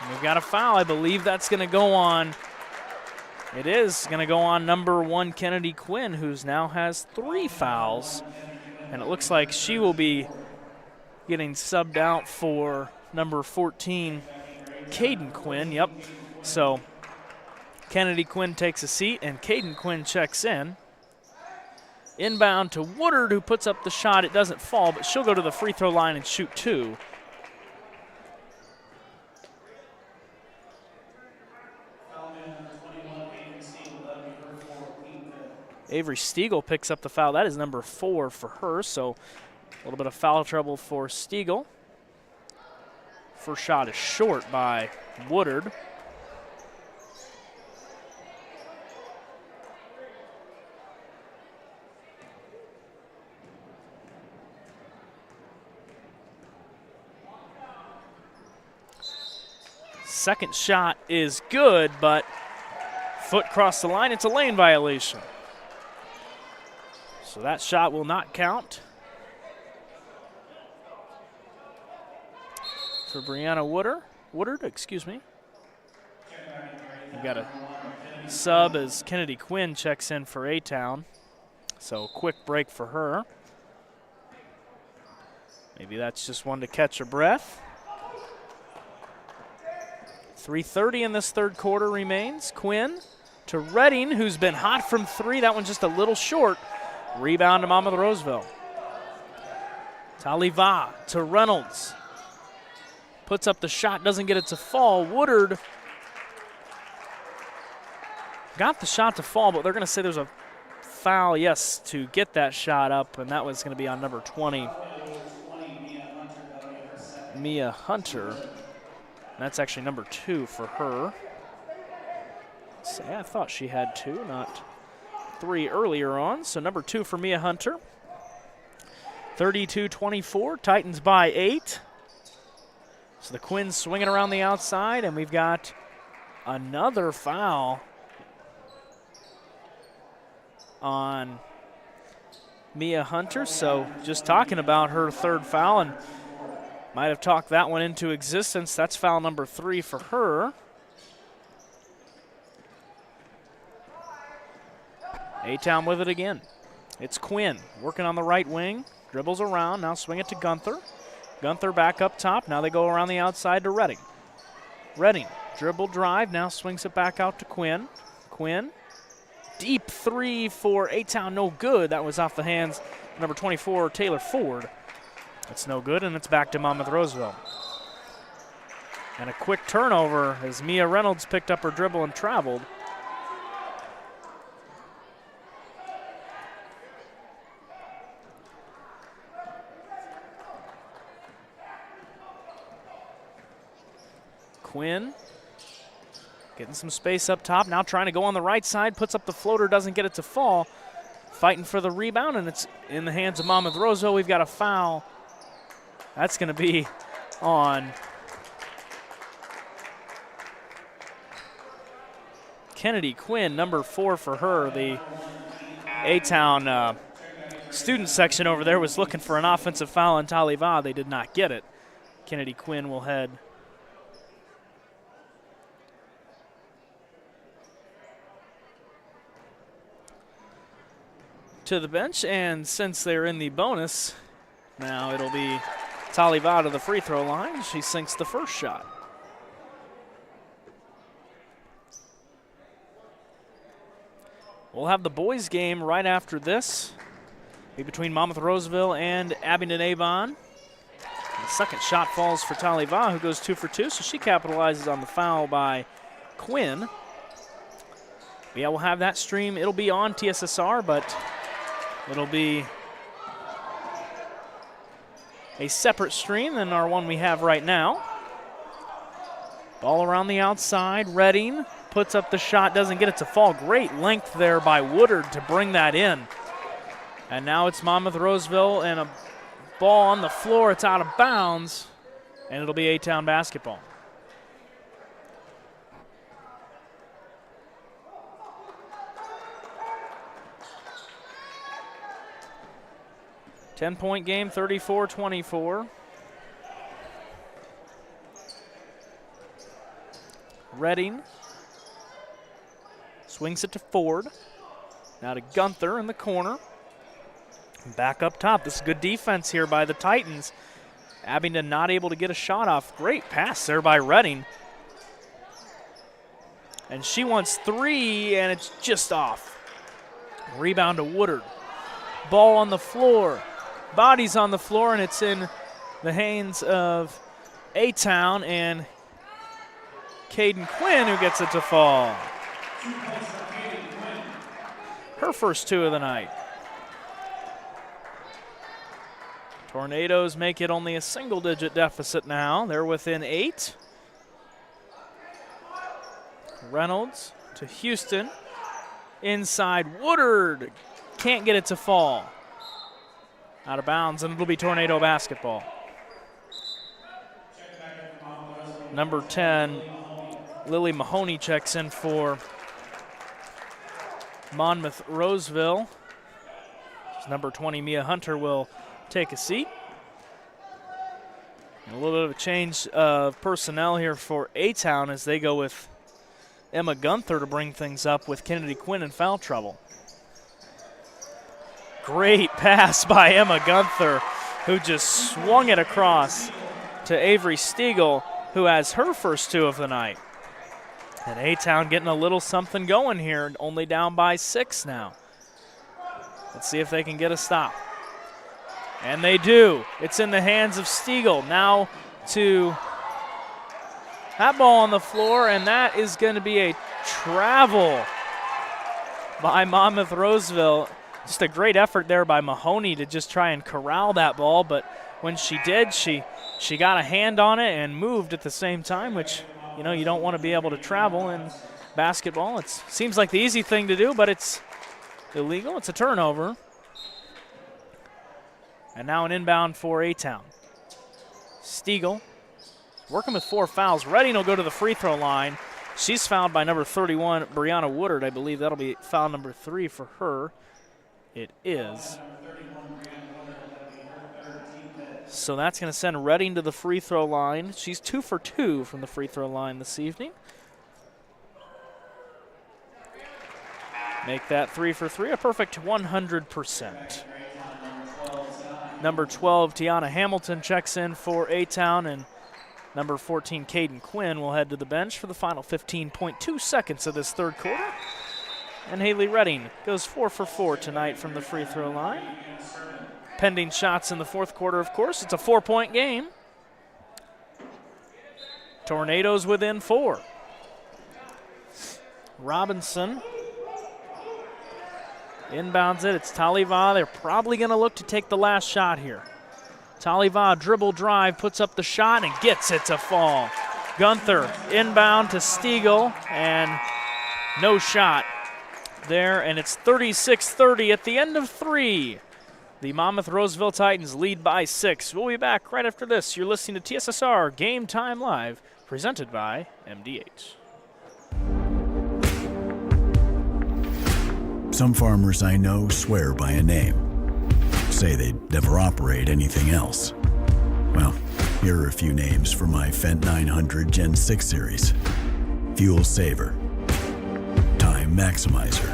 And we've got a foul. I believe that's going to go on. It is going to go on number 1, Kennedy Quinn, who now has 3 fouls. And it looks like she will be getting subbed out for number 14, Caden Quinn. Yep. So Kennedy Quinn takes a seat, and Caden Quinn checks in. Inbound to Woodard, who puts up the shot. It doesn't fall, but she'll go to the free throw line and shoot 2. Avery Stiegel picks up the foul. That is number 4 for her, so a little bit of foul trouble for Stiegel. First shot is short by Woodard. Second shot is good, but foot crossed the line. It's a lane violation. So that shot will not count for Brianna Woodard, excuse me. We've got a sub as Kennedy Quinn checks in for A-Town. So quick break for her. Maybe that's just one to catch her breath. 3:30 in this third quarter remains. Quinn to Redding, who's been hot from 3. That one's just a little short. Rebound to Monmouth-Roseville. Taliva to Reynolds. Puts up the shot, doesn't get it to fall. Woodard got the shot to fall, but they're going to say there's a foul, yes, to get that shot up, and that was going to be on number 20, Mia Hunter. That's actually number 2 for her. Say, I thought she had 2, not 3 earlier on. So number 2 for Mia Hunter. 32-24, Titans by 8. So the Quins swinging around the outside, and we've got another foul on Mia Hunter. So just talking about her third foul, and might have talked that one into existence. That's foul number 3 for her. A-Town with it again. It's Quinn working on the right wing. Dribbles around, now swing it to Gunther. Gunther back up top. Now they go around the outside to Redding. Redding, dribble drive, now swings it back out to Quinn. Quinn, deep 3 for A-Town, no good. That was off the hands of number 24, Taylor Ford. It's no good, and it's back to Monmouth-Roseville. And a quick turnover as Mia Reynolds picked up her dribble and traveled. Quinn getting some space up top, now trying to go on the right side, puts up the floater, doesn't get it to fall. Fighting for the rebound, and it's in the hands of Monmouth-Roseville. We've got a foul. That's going to be on Kennedy Quinn, number 4 for her. The A-Town student section over there was looking for an offensive foul on Taliva. They did not get it. Kennedy Quinn will head to the bench, and since they're in the bonus, now it'll be Taliva to the free throw line. She sinks the first shot. We'll have the boys' game right after this. Be between Monmouth-Roseville and Abingdon-Avon. The second shot falls for Taliva, who goes 2 for 2, so she capitalizes on the foul by Quinn. Yeah, we'll have that stream. It'll be on TSSR, but it'll be a separate stream than our one we have right now. Ball around the outside. Redding puts up the shot, doesn't get it to fall. Great length there by Woodard to bring that in. And now it's Monmouth-Roseville and a ball on the floor. It's out of bounds, and it'll be A-Town basketball. Ten-point game, 34-24. Redding swings it to Ford. Now to Gunther in the corner. Back up top. This is good defense here by the Titans. Abingdon not able to get a shot off. Great pass there by Redding. And she wants 3, and it's just off. Rebound to Woodard. Ball on the floor. Bodies on the floor, and it's in the hands of A-Town and Caden Quinn, who gets it to fall. Her first 2 of the night. Tornadoes make it only a single-digit deficit now. They're within 8. Reynolds to Houston. Inside, Woodard can't get it to fall. Out of bounds, and it'll be Tornado basketball. Number 10, Lily Mahoney checks in for Monmouth-Roseville. Number 20, Mia Hunter, will take a seat. And a little bit of a change of personnel here for A-Town as they go with Emma Gunther to bring things up with Kennedy Quinn in foul trouble. Great pass by Emma Gunther, who just swung it across to Avery Stiegel, who has her first 2 of the night. And A-Town getting a little something going here, only down by 6 now. Let's see if they can get a stop. And they do. It's in the hands of Stiegel. Now to that ball on the floor, and that is going to be a travel by Monmouth-Roseville. Just a great effort there by Mahoney to just try and corral that ball, but when she did, she got a hand on it and moved at the same time, which, you know, you don't want to be able to travel in basketball. It seems like the easy thing to do, but it's illegal. It's a turnover. And now an inbound for A-Town. Stiegel working with 4 fouls. Redding will go to the free throw line. She's fouled by number 31, Brianna Woodard. I believe that'll be foul number 3 for her. It is. So that's going to send Redding to the free throw line. She's 2 for 2 from the free throw line this evening. Make that 3 for 3, a perfect 100%. Number 12, Tiana Hamilton checks in for A-Town, and number 14, Caden Quinn, will head to the bench for the final 15.2 seconds of this third quarter. And Haley Redding goes 4 for 4 tonight from the free throw line. Pending shots in the fourth quarter, of course. It's a 4-point game. Tornadoes within 4. Robinson inbounds it. It's Taliva. They're probably going to look to take the last shot here. Taliva, dribble drive, puts up the shot and gets it to fall. Gunther inbound to Stiegel, and no shot there, and it's 36-30 at the end of 3. The Monmouth-Roseville Titans lead by 6. We'll be back right after this. You're listening to TSSR Game Time Live, presented by MDH. Some farmers I know swear by a name, say they'd never operate anything else. Well, here are a few names for my Fendt 900 Gen 6 series. Fuel Saver, Time Maximizer,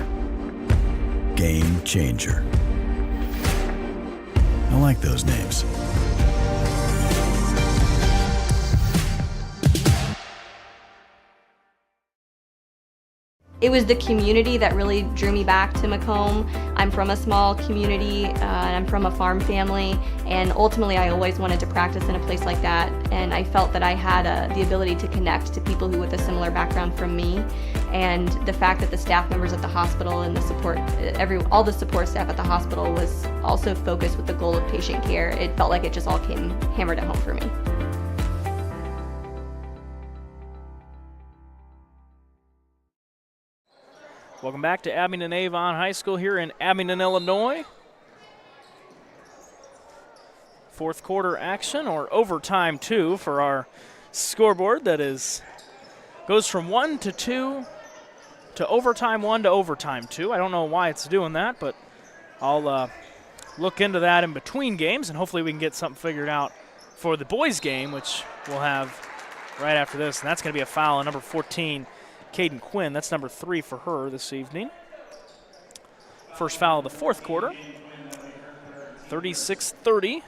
Game Changer. I like those names. It was the community that really drew me back to Macomb. I'm from a small community, and I'm from a farm family, and ultimately I always wanted to practice in a place like that, and I felt that I had the ability to connect to people who with a similar background from me, and the fact that the staff members at the hospital and the support, all the support staff at the hospital was also focused with the goal of patient care. It felt like it just all came hammered at home for me. Welcome back to Abingdon-Avon High School here in Abingdon, Illinois. Fourth quarter action, or overtime 2 for our scoreboard that goes from 1 to 2 to overtime 1 to overtime 2. I don't know why it's doing that, but I'll look into that in between games, and hopefully we can get something figured out for the boys' game, which we'll have right after this. And that's going to be a foul on number 14, Caden Quinn. That's number 3 for her this evening. First foul of the fourth quarter. 36-30.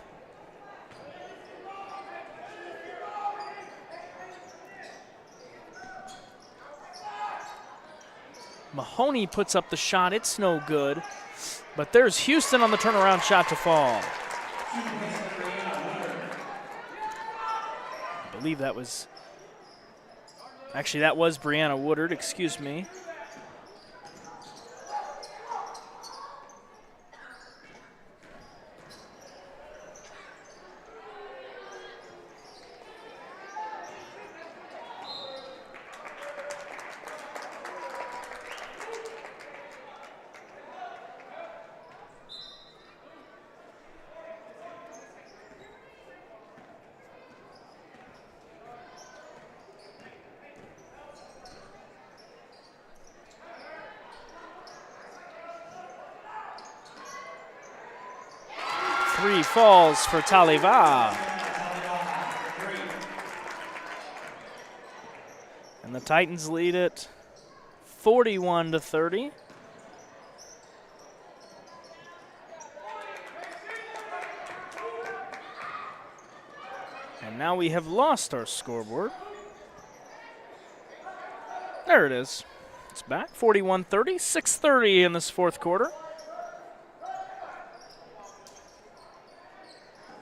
Mahoney puts up the shot. It's no good. But there's Houston on the turnaround shot to fall. I believe that was... Actually, that was Brianna Woodard, excuse me. Three falls for Taliva. And the Titans lead it 41-30. And now we have lost our scoreboard. There it is. It's back, 41-30, 6:30 in this fourth quarter.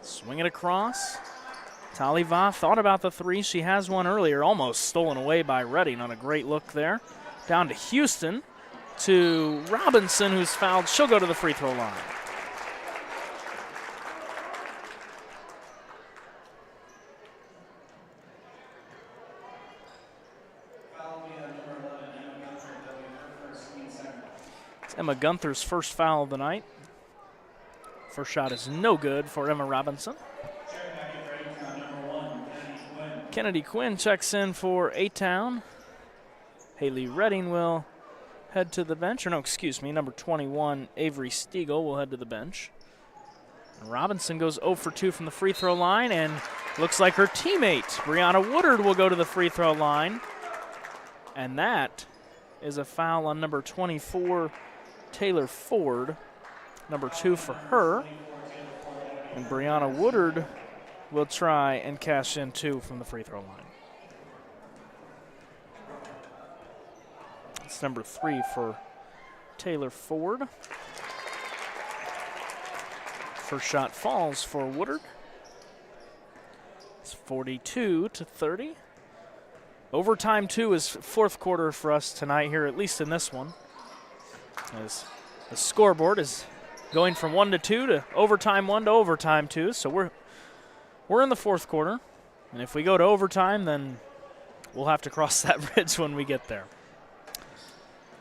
Swing it across. Taliva thought about the three. She has one earlier, almost stolen away by Redding on a great look there. Down to Houston, to Robinson, who's fouled. She'll go to the free throw line. It's Emma Gunther's first foul of the night. First shot is no good for Emma Robinson. Kennedy Quinn checks in for A-Town. Haley Redding will head to the bench. Or no, excuse me, number 21, Avery Stiegel will head to the bench. And Robinson goes 0 for 2 from the free throw line, and looks like her teammate, Brianna Woodard, will go to the free throw line. And that is a foul on number 24, Taylor Ford. Number 2 for her. And Brianna Woodard will try and cash in 2 from the free throw line. It's number 3 for Taylor Ford. First shot falls for Woodard. It's 42-30. Overtime 2 is fourth quarter for us tonight here, at least in this one. As the scoreboard is going from 1 to 2 to overtime 1 to overtime 2. So we're in the fourth quarter. And if we go to overtime, then we'll have to cross that bridge when we get there.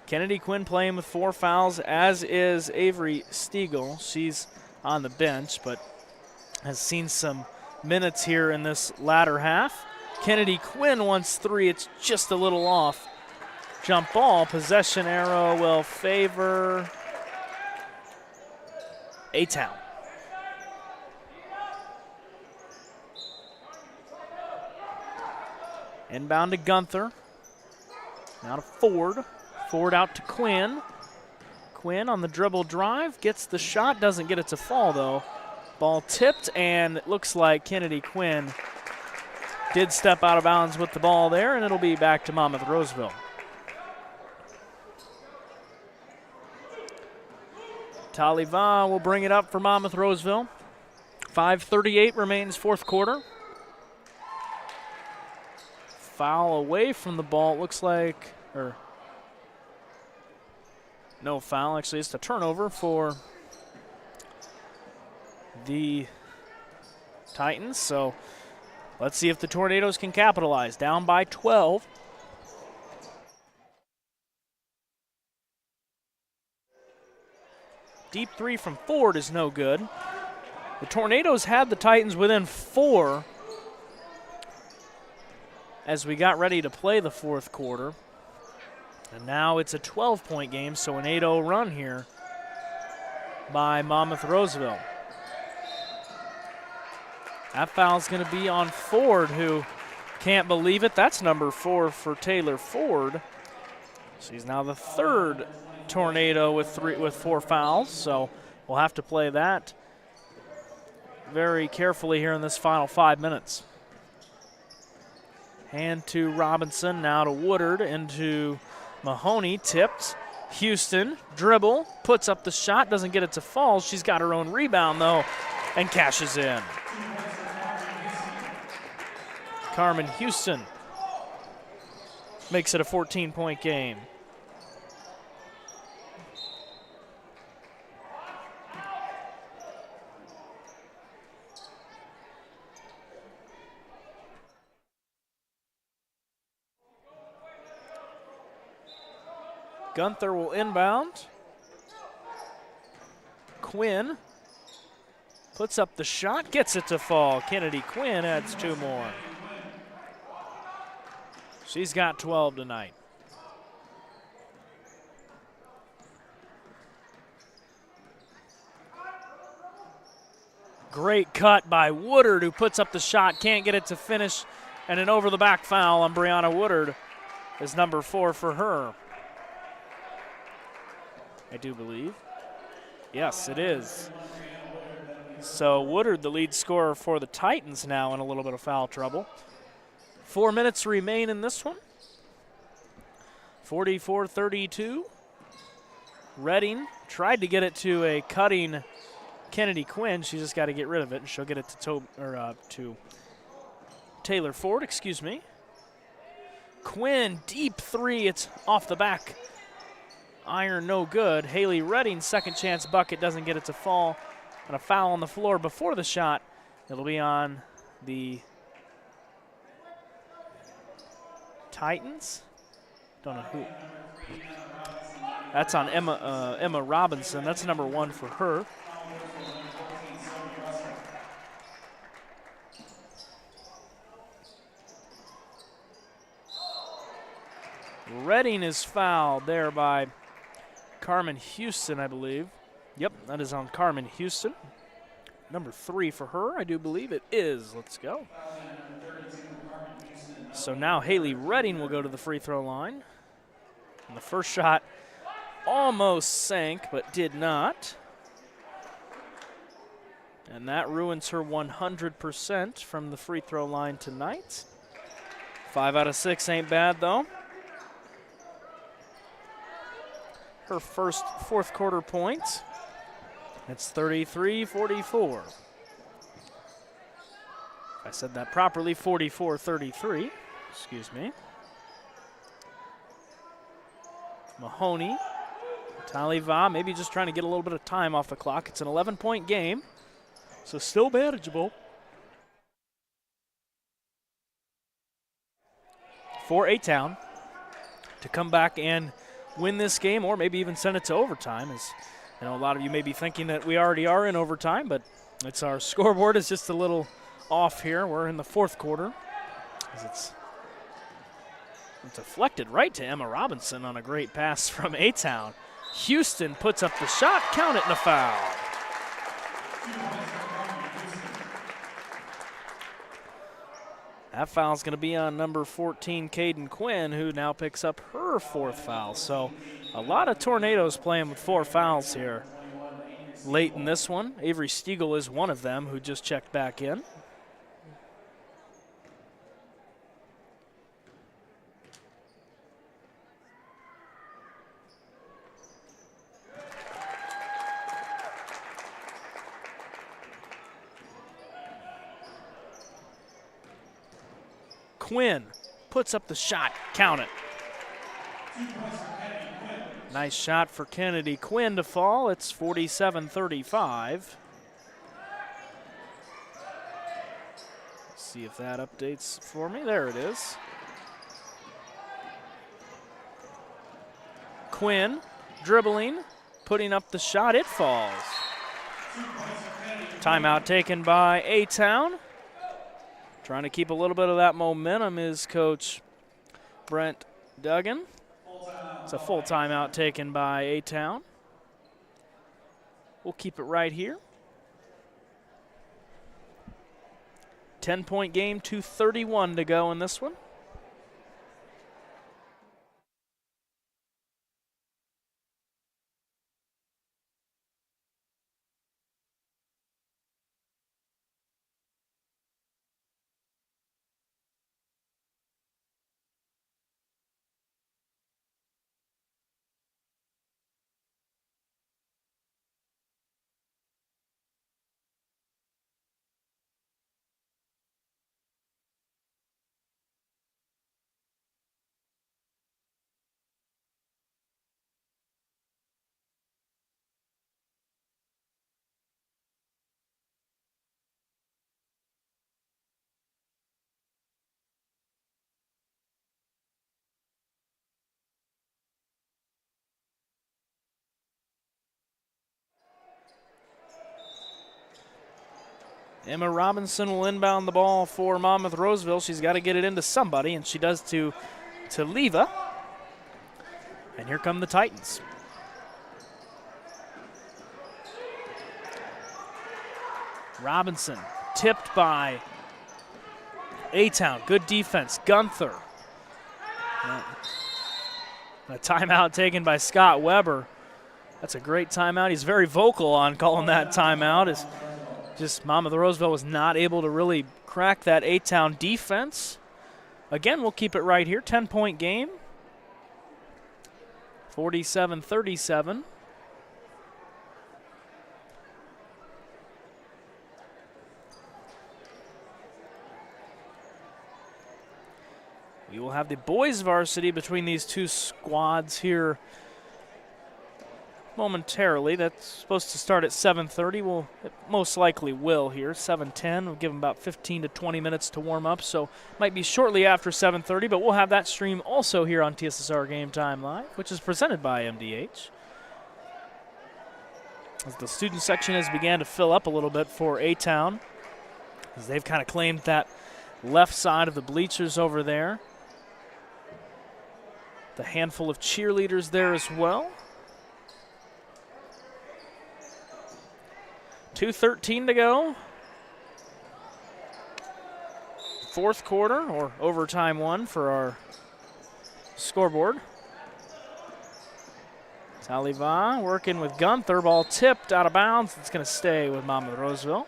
Kennedy Quinn playing with 4 fouls, as is Avery Stiegel. She's on the bench, but has seen some minutes here in this latter half. Kennedy Quinn wants 3. It's just a little off. Jump ball. Possession arrow will favor A-Town. Inbound to Gunther. Now to Ford. Ford out to Quinn. Quinn on the dribble drive. Gets the shot. Doesn't get it to fall, though. Ball tipped, and it looks like Kennedy Quinn did step out of bounds with the ball there, and it'll be back to Monmouth-Roseville. Taliban will bring it up for Monmouth-Roseville. 5:38 remains fourth quarter. Foul away from the ball, it looks like, or no foul, actually it's a turnover for the Titans. So let's see if the Tornadoes can capitalize. Down by 12. Deep three from Ford is no good. The Tornadoes had the Titans within 4 as we got ready to play the fourth quarter. And now it's a 12-point game, so an 8-0 run here by Monmouth-Roseville. That foul's going to be on Ford, who can't believe it. That's number 4 for Taylor Ford. She's now the third Tornado with 4 fouls, so we'll have to play that very carefully here in this final 5 minutes. Hand to Robinson, now to Woodard, into Mahoney, tipped. Houston, dribble, puts up the shot, doesn't get it to fall. She's got her own rebound, though, and cashes in. Carmen Houston makes it a 14-point game. Gunther will inbound. Quinn puts up the shot, gets it to fall. Kennedy Quinn adds 2 more. She's got 12 tonight. Great cut by Woodard, who puts up the shot, can't get it to finish, and an over-the-back foul on Brianna Woodard is number 4 for her. I do believe. Yes, it is. So Woodard, the lead scorer for the Titans, now in a little bit of foul trouble. 4 minutes remain in this one. 44-32. Redding tried to get it to a cutting Kennedy Quinn. She just got to get rid of it, and she'll get it to Taylor Ford, excuse me. Quinn, deep 3. It's off the back. Iron no good. Haley Redding, second chance bucket, doesn't get it to fall. And a foul on the floor before the shot. It'll be on the Titans. Don't know who. That's on Emma Robinson. That's number 1 for her. Redding is fouled there by Carmen Houston, I believe. Yep, that is on Carmen Houston. Number 3 for her, I do believe it is. Let's go. So now Haley Redding will go to the free throw line. And the first shot almost sank, but did not. And that ruins her 100% from the free throw line tonight. 5 out of 6 ain't bad, though. Her first fourth quarter points. It's 33-44. I said that properly, 44-33. Excuse me. Mahoney, Taliva, maybe just trying to get a little bit of time off the clock. It's an 11-point game, so still manageable. For A-Town to come back and win this game, or maybe even send it to overtime. As I know a lot of you may be thinking that we already are in overtime, but it's our scoreboard is just a little off here. We're in the fourth quarter. As it's deflected right to Emma Robinson on a great pass from A-Town. Houston puts up the shot, count it, and a foul. That foul's going to be on number 14, Caden Quinn, who now picks up her 4th foul. So a lot of Tornadoes playing with 4 fouls here late in this one. Avery Stiegel is one of them who just checked back in. Quinn puts up the shot. Count it. Nice shot for Kennedy Quinn to fall. It's 47-35. See if that updates for me. There it is. Quinn dribbling, putting up the shot. It falls. Timeout taken by A-Town. Trying to keep a little bit of that momentum is Coach Brent Duggan. It's a full timeout taken by A-Town. We'll keep it right here. 10-point game, 2:31 to go in this one. Emma Robinson will inbound the ball for Monmouth-Roseville. She's got to get it into somebody, and she does to Leva. And here come the Titans. Robinson tipped by A-Town. Good defense. Gunther. A timeout taken by Scott Weber. That's a great timeout. He's very vocal on calling that timeout. It's just Monmouth-Roseville was not able to really crack that A-Town defense. Again, we'll keep it right here. 10-point game. 47-37. We will have the boys varsity between these two squads here momentarily. That's supposed to start at 7:30. Well, it most likely will here. 7:10. We'll give them about 15 to 20 minutes to warm up, so might be shortly after 7:30, but we'll have that stream also here on TSSR Game Time Live, which is presented by MDH. As the student section has began to fill up a little bit for A-Town, as they've kind of claimed that left side of the bleachers over there. The handful of cheerleaders there as well. 2:13 to go. Fourth quarter, or overtime one for our scoreboard. Taliva working with Gunther. Ball tipped out of bounds. It's going to stay with Monmouth-Roseville.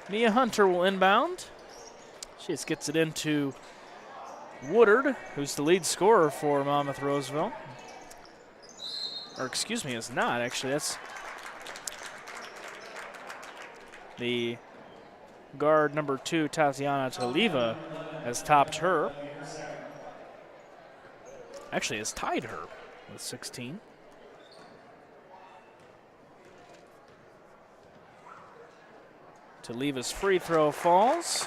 Mia Hunter will inbound. She just gets it into Woodard, who's the lead scorer for Monmouth-Roseville. Or excuse me, it's not actually. That's the guard number 2, Tatiana Taliva, has topped her. Actually, has tied her with 16. Taliva's free throw falls.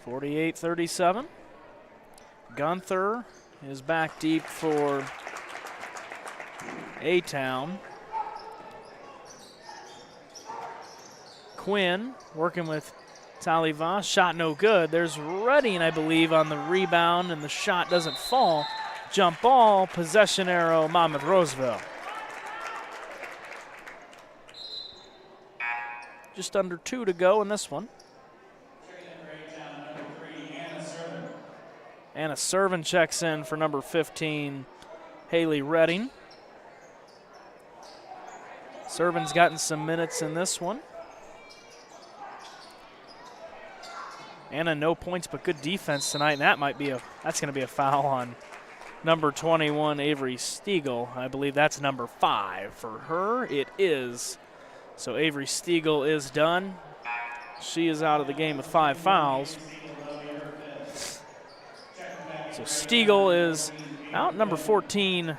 (48-37). Gunther is back deep for A-Town. Quinn working with Taliva. Shot no good. There's Redding, I believe, on the rebound, and the shot doesn't fall. Jump ball, possession arrow, Monmouth-Roseville. Just under 2 to go in this one. Anna Servin checks in for number 15, Haley Redding. Servin's gotten some minutes in this one. Anna, no points but good defense tonight, and that's going to be a foul on number 21, Avery Stiegel. I believe that's number 5 for her. It is. So Avery Stiegel is done. She is out of the game with 5 fouls. So Stiegel is out. Number 14,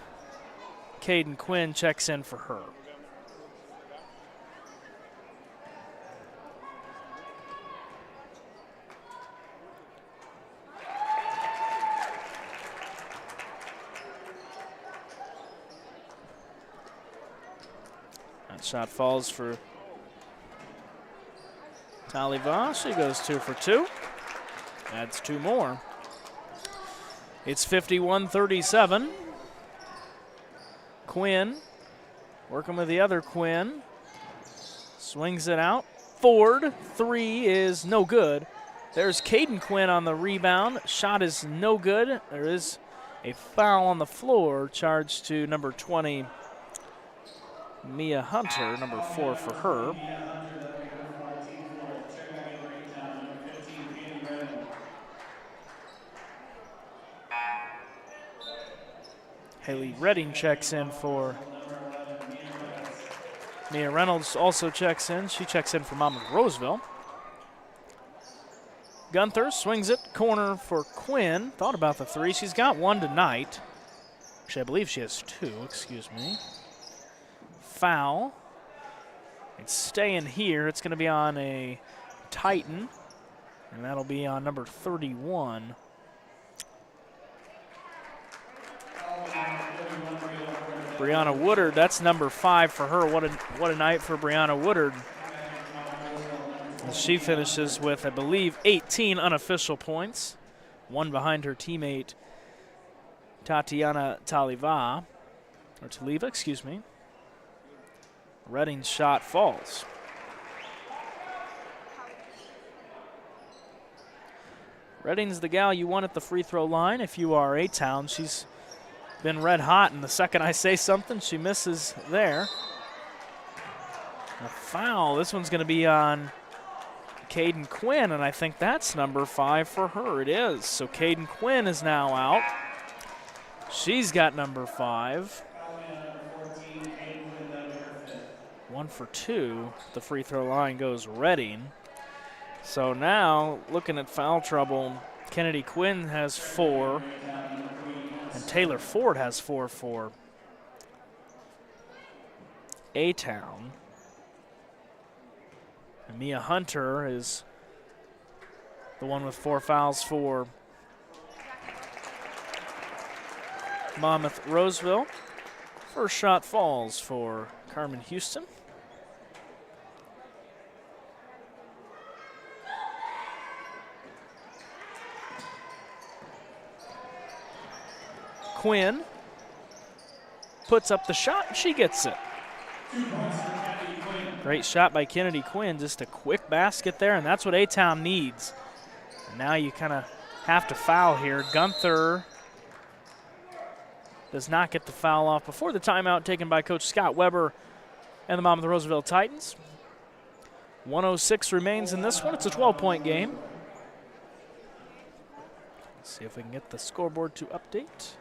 Caden Quinn, checks in for her. That shot falls for Taliva. She goes 2 for 2. Adds 2 more. It's 51-37. Quinn working with the other Quinn. Swings it out. Ford, 3 is no good. There's Caden Quinn on the rebound. Shot is no good. There is a foul on the floor charged to number 20, Mia Hunter, number 4 for her. Haley Redding checks in for Mia Reynolds. Also checks in. She checks in for Monmouth-Roseville. Gunther swings it. Corner for Quinn. Thought about the 3. She's got 1 tonight. Actually, I believe she has 2. Excuse me. Foul. It's staying here. It's going to be on a Titan, and that'll be on number 31. Brianna Woodard, that's number 5 for her. What a night for Brianna Woodard. She finishes with, I believe, 18 unofficial points. 1 behind her teammate, Tatiana Taliva, or Taliva, excuse me. Redding's shot falls. Redding's the gal you want at the free throw line if you are A-Town. She's been red hot, and the second I say something, she misses there. A foul. This one's going to be on Caden Quinn, and I think that's number 5 for her. It is. So Caden Quinn is now out. She's got number 5. 1 for 2. The free throw line goes Redding. So now, looking at foul trouble, Kennedy Quinn has 4, and Taylor Ford has 4 for A-Town. And Mia Hunter is the one with 4 fouls for Monmouth-Roseville. First shot falls for Carmen Houston. Quinn puts up the shot, and she gets it. Great shot by Kennedy Quinn, just a quick basket there, and that's what A-Town needs. And now you kind of have to foul here. Gunther does not get the foul off before the timeout taken by Coach Scott Weber and the Monmouth-Roseville Titans. 1:06 remains in this one. It's a 12-point game. Let's see if we can get the scoreboard to update.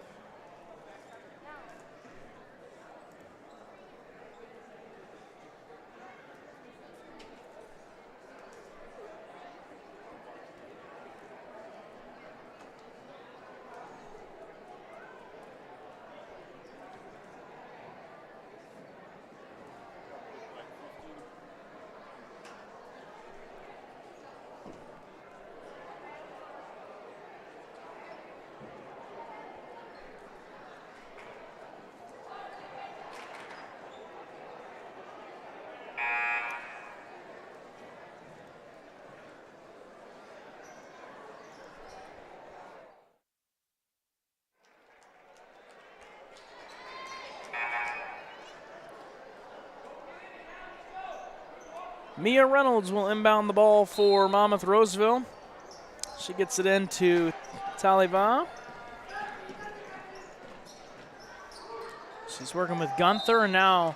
Mia Reynolds will inbound the ball for Monmouth-Roseville. She gets it into Taliva. She's working with Gunther, and now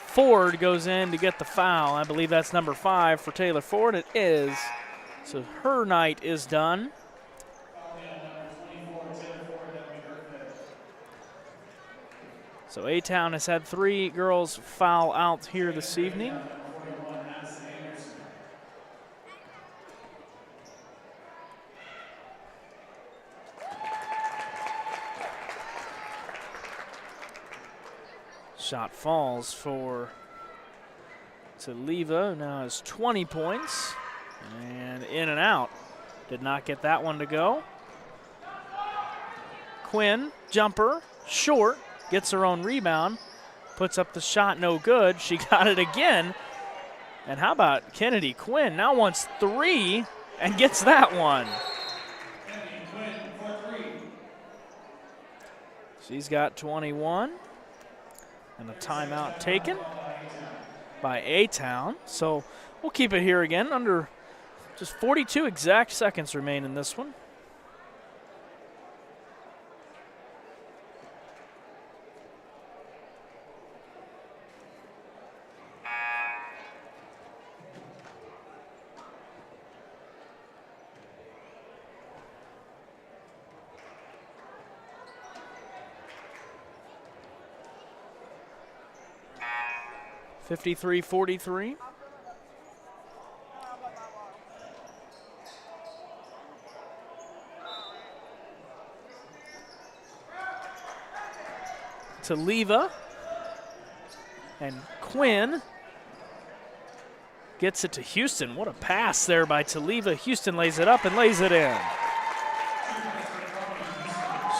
Ford goes in to get the foul. I believe that's number 5 for Taylor Ford. It is. So her night is done. So A-Town has had 3 girls foul out here this evening. Shot falls for Taliva, now has 20 points. And in and out. Did not get that one to go. Quinn, jumper, short, gets her own rebound, puts up the shot, no good. She got it again. And how about Kennedy Quinn? Now wants 3 and gets that one. She's got 21. And a timeout taken by A-Town. So we'll keep it here again. Under just 42 exact seconds remain in this one. (53-43). Taliva and Quinn gets it to Houston. What a pass there by Taliva. Houston lays it up and lays it in.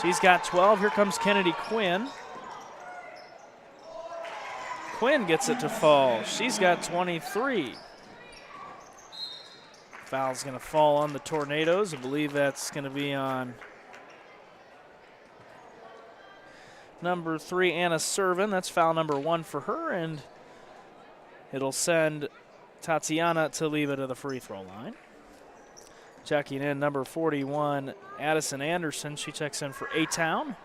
She's got 12. Here comes Kennedy Quinn. Quinn gets it to fall. She's got 23. Foul's going to fall on the Tornadoes. I believe that's going to be on number 3, Anna Servin. That's foul number 1 for her, and it'll send Tatiana Taliva to the free throw line. Checking in, number 41, Addison Anderson. She checks in for A-Town.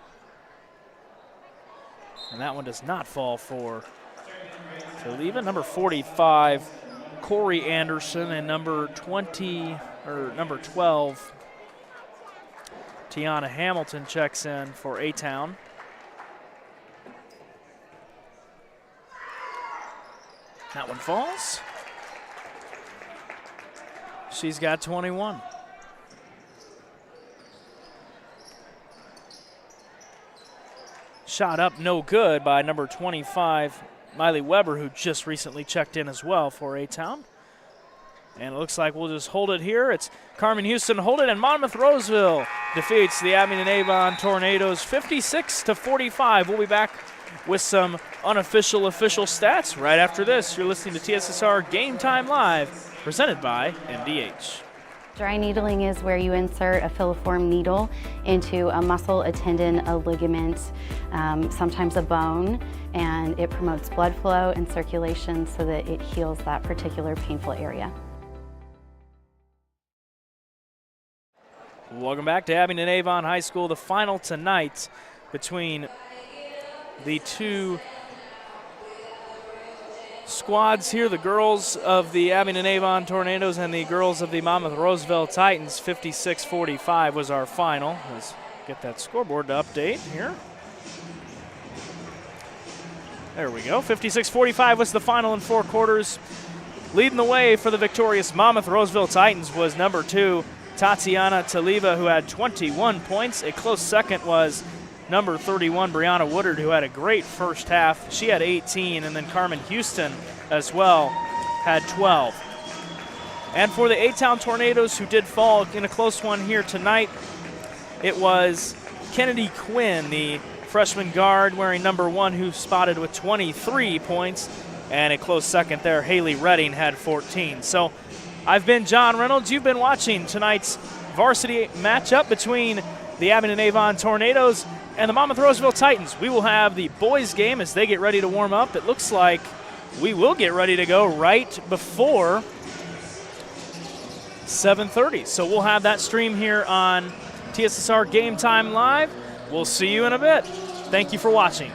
And that one does not fall for Taliva. Number 45, Corey Anderson, and number 12, Tiana Hamilton checks in for A-Town. That one falls. She's got 21. Shot up, no good by number 25, Miley Weber, who just recently checked in as well for A-Town. And it looks like we'll just hold it here. It's Carmen Houston hold it, and Monmouth-Roseville defeats the Abingdon-Avon Tornadoes 56-45. We'll be back with some unofficial official stats right after this. You're listening to TSSR Game Time Live, presented by MDH. Dry needling is where you insert a filiform needle into a muscle, a tendon, a ligament, sometimes a bone, and it promotes blood flow and circulation so that it heals that particular painful area. Welcome back to Abingdon-Avon High School. The final tonight between the two squads here, the girls of the Abingdon-Avon Tornadoes and the girls of the Monmouth-Roseville Titans. 56-45 was our final. Let's get that scoreboard to update here. There we go. 56-45 was the final in 4 quarters. Leading the way for the victorious Monmouth-Roseville Titans was number 2, Tatiana Taliva, who had 21 points. A close second was number 31, Brianna Woodard, who had a great first half. She had 18, and then Carmen Houston as well had 12. And for the A-Town Tornadoes, who did fall in a close one here tonight, it was Kennedy Quinn, the freshman guard wearing number 1, who spotted with 23 points, and a close second there, Haley Redding had 14. So I've been John Reynolds. You've been watching tonight's varsity matchup between the Abingdon-Avon Tornadoes and the Monmouth-Roseville Titans. We will have the boys' game as they get ready to warm up. It looks like we will get ready to go right before 7:30. So we'll have that stream here on TSSR Game Time Live. We'll see you in a bit. Thank you for watching.